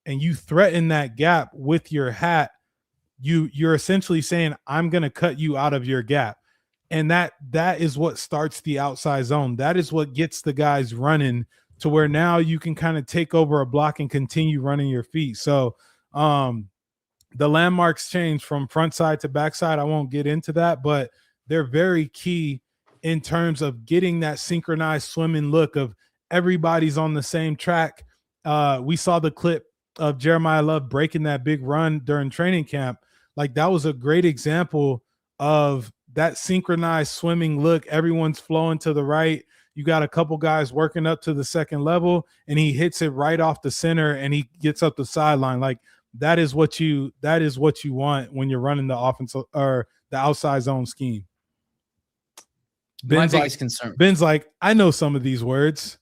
and you threaten that gap with your hat, you're essentially saying, I'm going to cut you out of your gap. And that is what starts the outside zone. That is what gets the guys running to where now you can kind of take over a block and continue running your feet. So the landmarks change from front side to back side. I won't get into that, but they're very key in terms of getting that synchronized swimming look of everybody's on the same track. We saw the clip of Jeremiah Love breaking that big run during training camp. Like, that was a great example of that synchronized swimming look. Everyone's flowing to the right. You got a couple guys working up to the second level, and he hits it right off the center, and he gets up the sideline. Like, that is what you want when you're running the offensive or the outside zone scheme. My biggest concern. Ben's like, I know some of these words.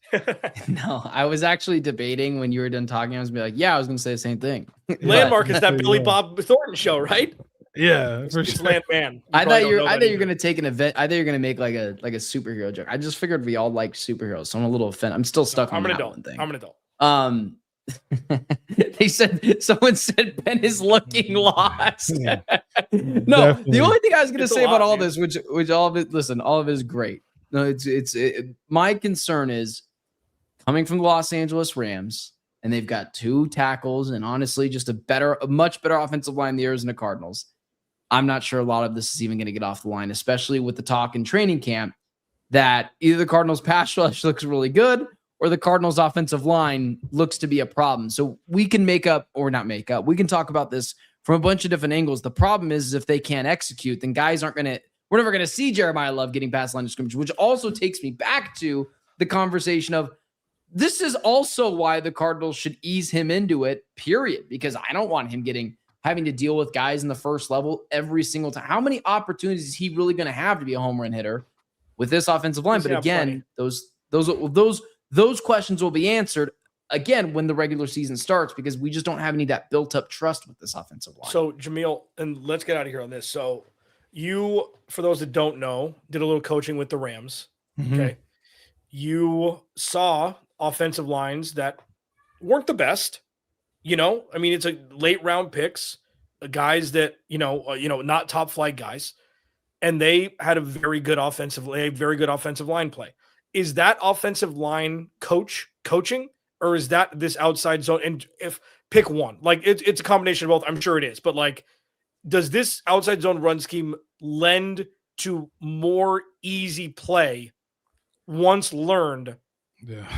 No, I was actually debating when you were done talking. I was gonna be like, yeah, I was gonna say the same thing. Landmark is that Billy Bob Thornton show, right? Yeah, for it's sure. Landman. I thought you were gonna take an event. I thought you were gonna make like a superhero joke. I just figured we all like superheroes, so I'm a little offended. I'm still stuck on that one thing. I'm an adult. Someone said Ben is looking lost. No, Definitely. the only thing I was going to say about all man. this, which all of it, listen, all of it is great. No, my concern is coming from the Los Angeles Rams, and they've got 2 tackles and honestly just a much better offensive line than the Arizona Cardinals. I'm not sure a lot of this is even going to get off the line, especially with the talk in training camp that either the Cardinals pass rush looks really good or the Cardinals offensive line looks to be a problem. So we can we can talk about this from a bunch of different angles. The problem is if they can't execute, then guys we're never going to see Jeremiah Love getting past line of scrimmage, which also takes me back to the conversation of this is also why the Cardinals should ease him into it, period, because I don't want him having to deal with guys in the first level every single time. How many opportunities is he really going to have to be a home run hitter with this offensive line? But again, those questions will be answered again when the regular season starts, because we just don't have any of that built up trust with this offensive line. So Jamil, and let's get out of here on this. So you, for those that don't know, did a little coaching with the Rams. Mm-hmm. Okay. You saw offensive lines that weren't the best, I mean, it's a late round picks, guys that, not top flight guys. And they had a very good offensive line play. Is that offensive line coaching, or is that this outside zone? And if pick one, like it's a combination of both, I'm sure it is, but like, does this outside zone run scheme lend to more easy play once learned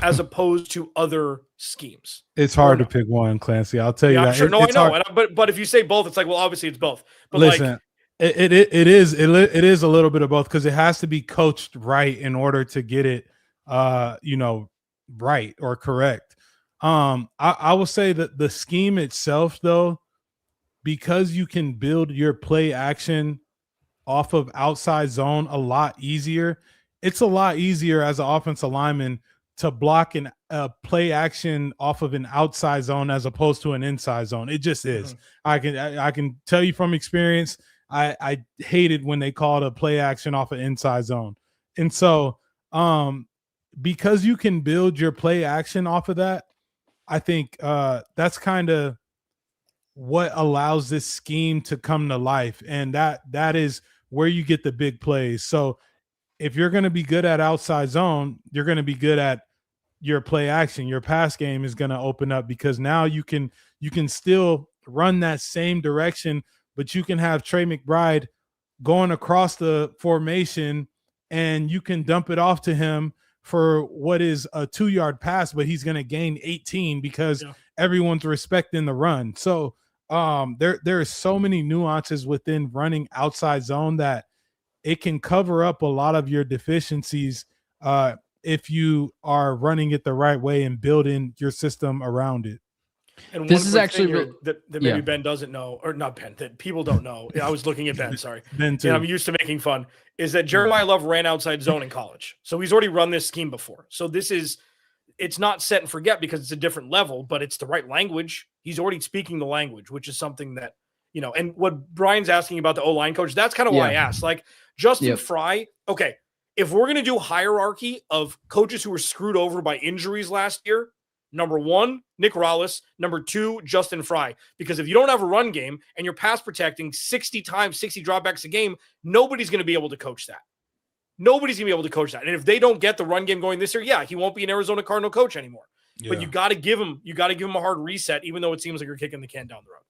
as opposed to other schemes? It's hard to pick one, Clancy. I'll tell you that. Sure. No, I know. But if you say both, it's like, well, obviously it's both. But listen, it is a little bit of both, because it has to be coached right in order to get it, right or correct. I will say that the scheme itself, though, because you can build your play action off of outside zone a lot easier. It's a lot easier as an offensive lineman to block a play action off of an outside zone as opposed to an inside zone. It just is. I can tell you from experience, I hated when they called a play action off an inside zone. And so because you can build your play action off of that, I think that's kind of what allows this scheme to come to life. And that is where you get the big plays. So if you're going to be good at outside zone, you're going to be good at your play action. Your pass game is going to open up, because now you can still run that same direction, but you can have Trey McBride going across the formation and you can dump it off to him for what is a 2-yard pass, but he's going to gain 18 because everyone's respecting the run. So there are so many nuances within running outside zone that it can cover up a lot of your deficiencies if you are running it the right way and building your system around it. And this is actually that maybe Ben doesn't know, or not Ben, that people don't know. I was looking at Ben, sorry. Ben too. And I'm used to making fun, is that Jeremiah Love ran outside zone in college. So he's already run this scheme before. So it's not set and forget because it's a different level, but it's the right language. He's already speaking the language, which is something that, and what Brian's asking about the O-line coach, that's kind of why I asked. Like Justin Fry, okay, if we're going to do hierarchy of coaches who were screwed over by injuries last year, number 1, Nick Rallis. Number 2, Justin Fry. Because if you don't have a run game and you're pass protecting 60 times, 60 dropbacks a game, nobody's going to be able to coach that. Nobody's going to be able to coach that. And if they don't get the run game going this year, he won't be an Arizona Cardinal coach anymore. Yeah. But you got to give him a hard reset, even though it seems like you're kicking the can down the road.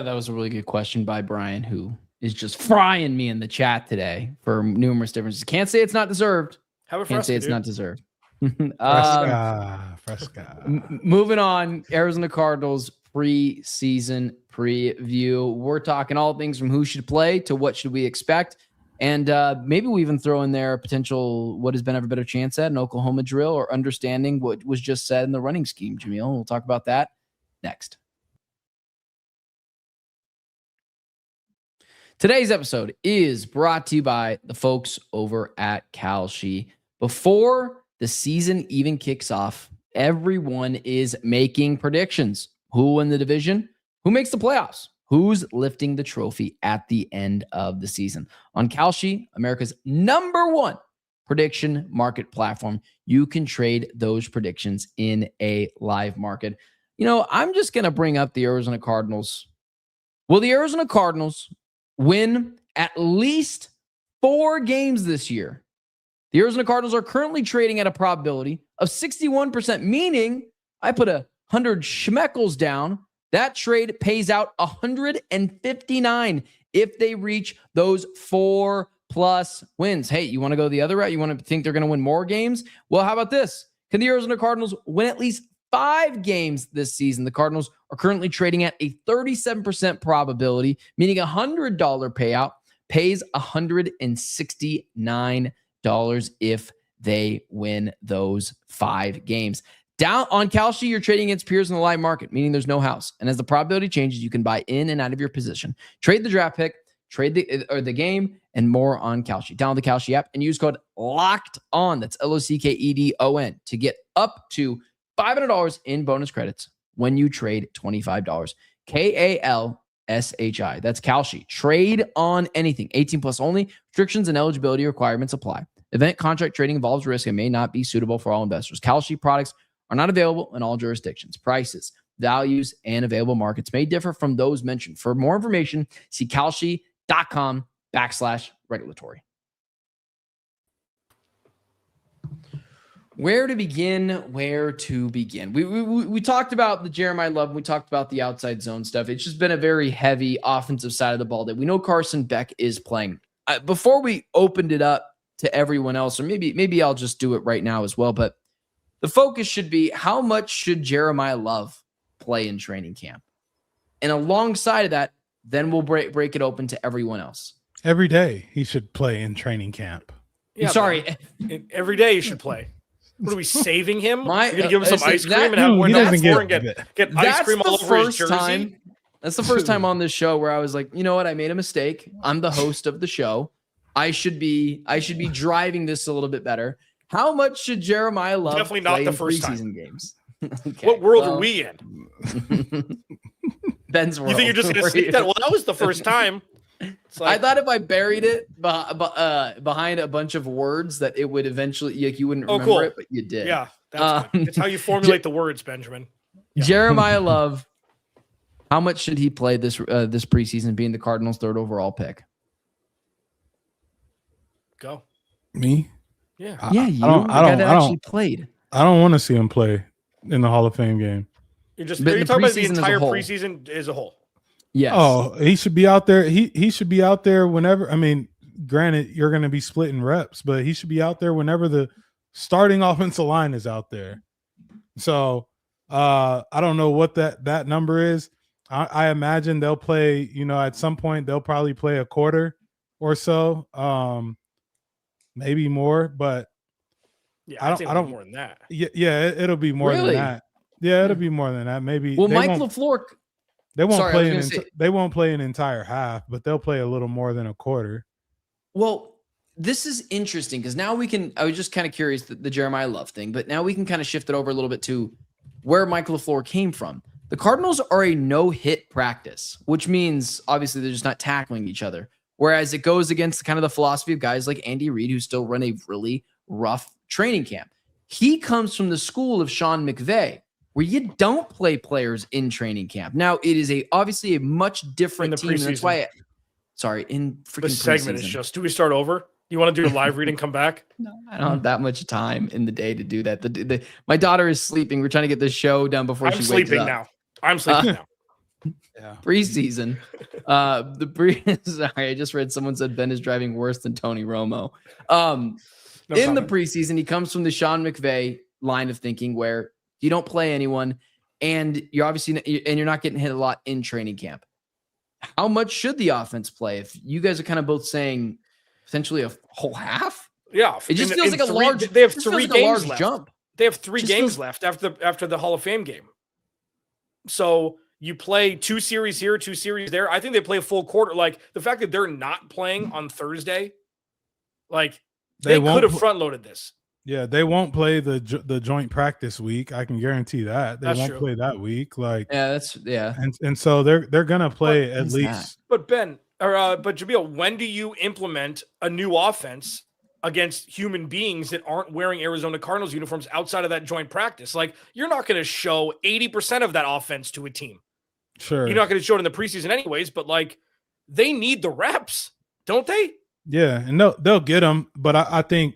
That was a really good question by Brian, who is just frying me in the chat today for numerous differences. Can't say it's not deserved. Can't say it's not deserved. Fresca. Moving on, Arizona Cardinals preseason preview. We're talking all things from who should play to what should we expect. And maybe we even throw in there a potential what has been ever better chance at an Oklahoma drill, or understanding what was just said in the running scheme, Jamil. We'll talk about that next. Today's episode is brought to you by the folks over at Kalshi. Before the season even kicks off, everyone is making predictions. Who will win the division? Who makes the playoffs? Who's lifting the trophy at the end of the season? On Kalshi, America's #1 prediction market platform, you can trade those predictions in a live market. I'm just going to bring up the Arizona Cardinals. Will the Arizona Cardinals win at least 4 games this year? The Arizona Cardinals are currently trading at a probability of 61%, meaning I put 100 schmeckles down. That trade pays out 159 if they reach those 4+ wins. Hey, you want to go the other route? You want to think they're going to win more games? Well, how about this? Can the Arizona Cardinals win at least 5 games this season? The Cardinals are currently trading at a 37% probability, meaning a $100 payout pays $169 if they win those 5 games. Down on Kalshi, you're trading against peers in the live market, meaning there's no house. And as the probability changes, you can buy in and out of your position. Trade the draft pick, trade the game, and more on Kalshi. Download the Kalshi app and use code LOCKEDON. That's LOCKEDON to get up to $500 in bonus credits when you trade $25. KALSHI. That's Kalshi. Trade on anything. 18+ only. Restrictions and eligibility requirements apply. Event contract trading involves risk and may not be suitable for all investors. Kalshi products are not available in all jurisdictions. Prices, values, and available markets may differ from those mentioned. For more information, see kalshi.com/regulatory. Where to begin? Where to begin? We talked about the Jeremiah Love. We talked about the outside zone stuff. It's just been a very heavy offensive side of the ball that we know Carson Beck is playing. Before we opened it up to everyone else, or maybe I'll just do it right now as well. But the focus should be, how much should Jeremiah Love play in training camp? And alongside of that, then we'll break it open to everyone else. Every day he should play in training camp. Yeah, sorry. Every day you should play. What are we saving him? You're going to give him some ice cream and he have him wear doesn't that and get ice cream all over his jersey? That's the first time on this show where I was like, you know what? I made a mistake. I'm the host of the show. I should be driving this a little bit better. How much should Jeremiah Love Definitely not play the in first preseason time. games? Okay, What world are we in? Ben's world. You think you're just going to sneak that? Well, that was the first time. It's like, I thought if I buried it behind a bunch of words that it would eventually, you wouldn't remember cool. it, but you did. yeah, that's good. It's how you formulate the words, Benjamin. Yeah. Jeremiah Love, how much should he play this preseason, being the Cardinals' 3rd overall pick? Go. Me? Yeah. Yeah, you. The guy that actually played. I don't want to see him play in the Hall of Fame game. Are you talking about the entire whole. preseason as a whole? Yes. Oh, he should be out there. He should be out there whenever. I mean, granted, you're going to be splitting reps, but he should be out there whenever the starting offensive line is out there. So I don't know what that number is. I imagine they'll play, at some point they'll probably play a quarter or so, maybe more, but yeah, I don't more than that. Yeah, it'll be more than that. Yeah, it'll be more than that. Maybe. Well, Mike LaFleur. They won't play an entire half, but they'll play a little more than a quarter. Well, this is interesting because now I was just kind of curious, the Jeremiah Love thing, but now we can kind of shift it over a little bit to where Michael LaFleur came from. The Cardinals are a no-hit practice, which means obviously they're just not tackling each other. Whereas it goes against kind of the philosophy of guys like Andy Reid, who still run a really rough training camp. He comes from the school of Sean McVay, where you don't play players in training camp. Now, it is obviously a much different team. And that's why in freaking this segment is just, do we start over? You want to do a live read and come back? No, I don't have that much time in the day to do that. My daughter is sleeping. We're trying to get this show done before she wakes up. I'm sleeping now. Yeah. Preseason. Sorry, I just read someone said Ben is driving worse than Tony Romo. The preseason, he comes from the Sean McVay line of thinking where you don't play anyone, and you're not getting hit a lot in training camp. How much should the offense play? If you guys are kind of both saying potentially a whole half, yeah, it just feels like a large. They have 3 games left. Jump. They have 3 games left after the Hall of Fame game. So you play 2 series here, 2 series there. I think they play a full quarter. Like the fact that they're not playing on Thursday, like they could have front loaded this. Yeah, they won't play the joint practice week. I can guarantee that they won't play that week. And so they're gonna play at least. But Ben, but Jamil, when do you implement a new offense against human beings that aren't wearing Arizona Cardinals uniforms outside of that joint practice? Like you're not going to show 80% of that offense to a team. Sure, you're not going to show it in the preseason anyways. But like they need the reps, don't they? Yeah, and they'll get them. But I think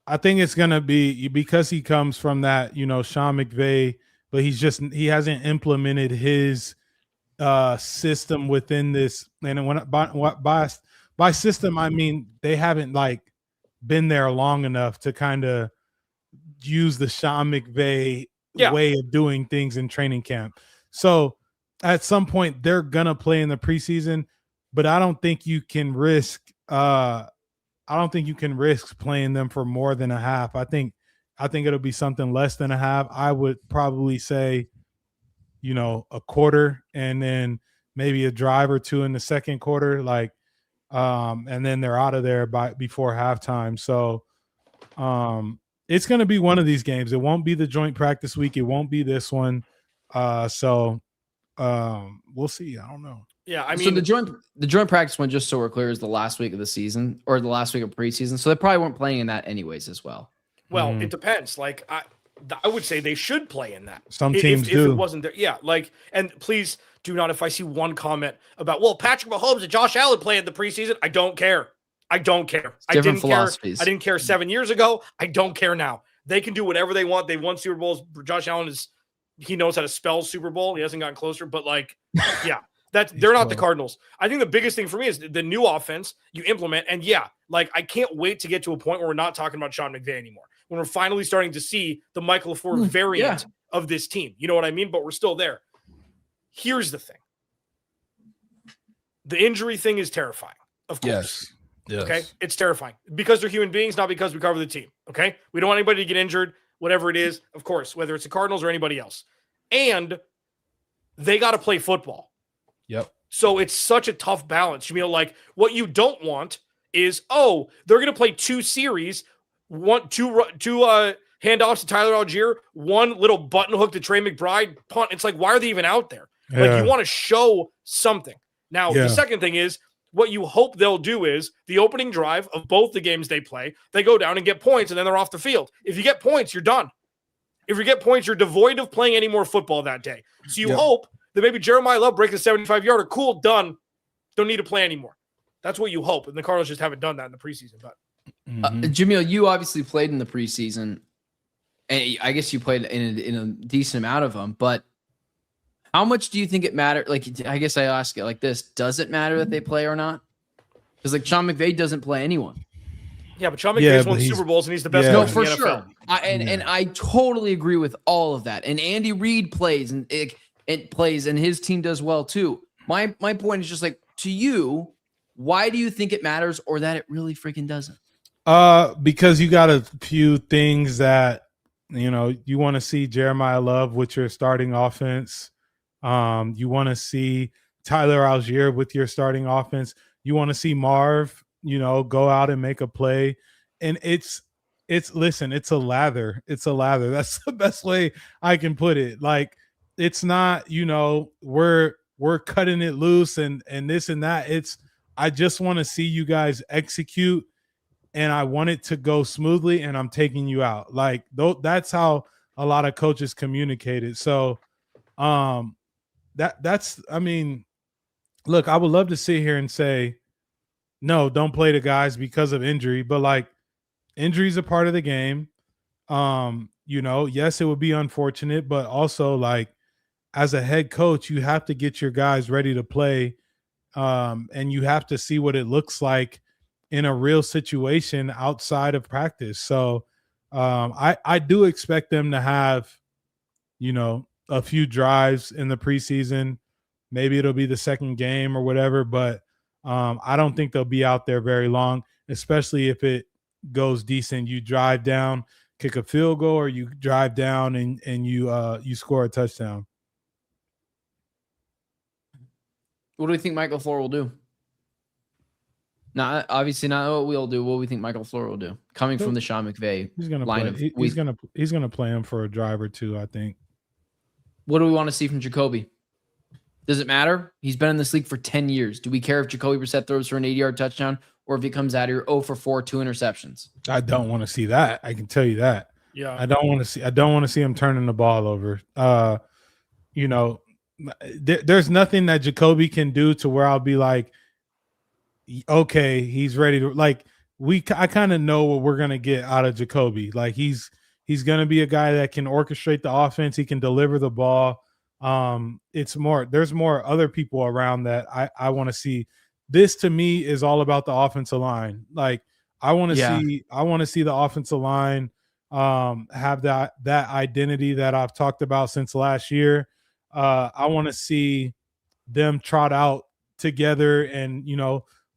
it's going to be because he comes from that, Sean McVay, but he hasn't implemented his system within this. And by system, I mean, they haven't been there long enough to kind of use the Sean McVay way of doing things in training camp. So at some point they're going to play in the preseason, but I don't think you can risk, playing them for more than a half. I think it'll be something less than a half. I would probably say, a quarter, and then maybe a drive or 2 in the second quarter, and then they're out of there before halftime. So it's going to be one of these games. It won't be the joint practice week. It won't be this one. So we'll see. I don't know. Yeah, I mean, so the joint practice one, just so we're clear, is the last week of the season or the last week of preseason. So they probably weren't playing in that anyways as well. Well, it depends. I would say they should play in that. Some teams do. If it wasn't there. Yeah, and please do not, if I see one comment about, Patrick Mahomes and Josh Allen play in the preseason, I don't care. I don't care. Different philosophies. I didn't care 7 years ago. I don't care now. They can do whatever they want. They've won Super Bowls. Josh Allen he knows how to spell Super Bowl. He hasn't gotten closer, but yeah, they're not the Cardinals. I think the biggest thing for me is the new offense you implement. And I can't wait to get to a point where we're not talking about Sean McVay anymore. When we're finally starting to see the Michael LaFleur variant of this team. You know what I mean? But we're still there. Here's the thing. The injury thing is terrifying, of course. Yes. Okay? It's terrifying. Because they're human beings, not because we cover the team. Okay? We don't want anybody to get injured, whatever it is, of course, whether it's the Cardinals or anybody else. And they got to play football. Yep. So it's such a tough balance. Jamil, what you don't want is, they're going to play 2 series, two handoffs to Tyler Allgeier, 1 little button hook to Trey McBride, punt. It's why are they even out there? Yeah. You want to show something. Now, the second thing is, what you hope they'll do is the opening drive of both the games they play, they go down and get points, and then they're off the field. If you get points, you're done. If you get points, you're devoid of playing any more football that day. So you hope that maybe Jeremiah Love breaks a 75-yarder. Cool, done. Don't need to play anymore. That's what you hope. And the Cardinals just haven't done that in the preseason. But Jamil, you obviously played in the preseason, and I guess you played in a decent amount of them, but how much do you think it matters? I guess I ask it like this. Does it matter that they play or not? Because Sean McVay doesn't play anyone. Yeah, but Sean McVay's won Super Bowls and he's the best coach in the NFL. Sure. And I totally agree with all of that. And Andy Reid plays and it plays and his team does well too. My point is just to you, why do you think it matters or that it really freaking doesn't? Because you got a few things that, you want to see Jeremiah Love with your starting offense. You want to see Tyler Allgeier with your starting offense. You want to see Marv, go out and make a play. And it's a lather. It's a lather. That's the best way I can put it. It's not, we're cutting it loose and this and that. I just want to see you guys execute, and I want it to go smoothly, and I'm taking you out. That's how a lot of coaches communicate it. So, look, I would love to sit here and say, no, don't play the guys because of injury, but injuries are part of the game. Yes, it would be unfortunate, but also as a head coach, you have to get your guys ready to play. And you have to see what it looks like in a real situation outside of practice. So I do expect them to have, a few drives in the preseason. Maybe it'll be the second game or whatever, but I don't think they'll be out there very long, especially if it goes decent. You drive down, kick a field goal, or you drive down and you score a touchdown. What do we think Michael LaFleur will do? Obviously not what we'll do. What do we think Michael LaFleur will do? Coming from the Sean McVay line of, he's gonna play him for a drive or two, I think. What do we want to see from Jacoby? Does it matter? He's been in this league for 10 years. Do we care if Jacoby Brissett throws for an 80-yard touchdown or if he comes out here 0 for 4, 2 interceptions? I don't want to see that. I can tell you that. Yeah. I don't want to see him turning the ball over. There's nothing that Jacoby can do to where I'll be like, okay, he's ready to I kind of know what we're gonna get out of Jacoby. He's gonna be a guy that can orchestrate the offense. He can deliver the ball. There's more other people around that I want to see. This to me is all about the offensive line. I want to see the offensive line have that identity that I've talked about since last year. I want to see them trot out together and,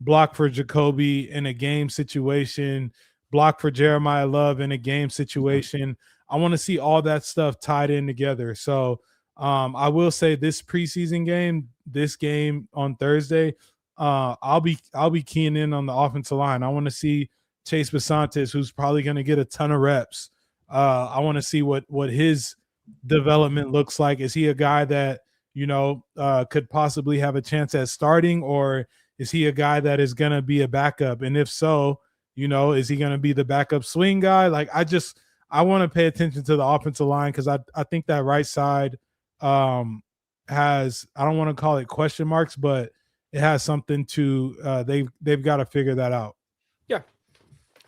block for Jacoby in a game situation, block for Jeremiah Love in a game situation. I want to see all that stuff tied in together. So I will say this preseason game, this game on Thursday, I'll be keying in on the offensive line. I want to see Chase Basantes, who's probably going to get a ton of reps. I want to see what his development looks like. Is he a guy that, could possibly have a chance at starting, or is he a guy that is going to be a backup? And if so, is he going to be the backup swing guy? I want to pay attention to the offensive line because I think that right side has, I don't want to call it question marks, but it has something to they've got to figure that out. Yeah,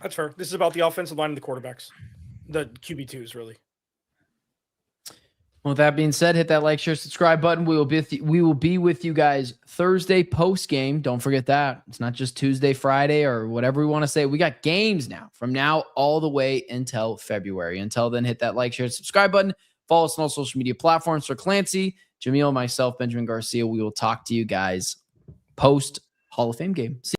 that's fair. This is about the offensive line and the quarterbacks, the QB2s, really. Well, with that being said, hit that like, share, subscribe button. We will be with you guys Thursday post game. Don't forget that. It's not just Tuesday, Friday, or whatever we want to say. We got games now from now all the way until February. Until then, hit that like, share, subscribe button. Follow us on all social media platforms. For Clancy, Jamil, myself, Benjamin Garcia, we will talk to you guys post Hall of Fame game. See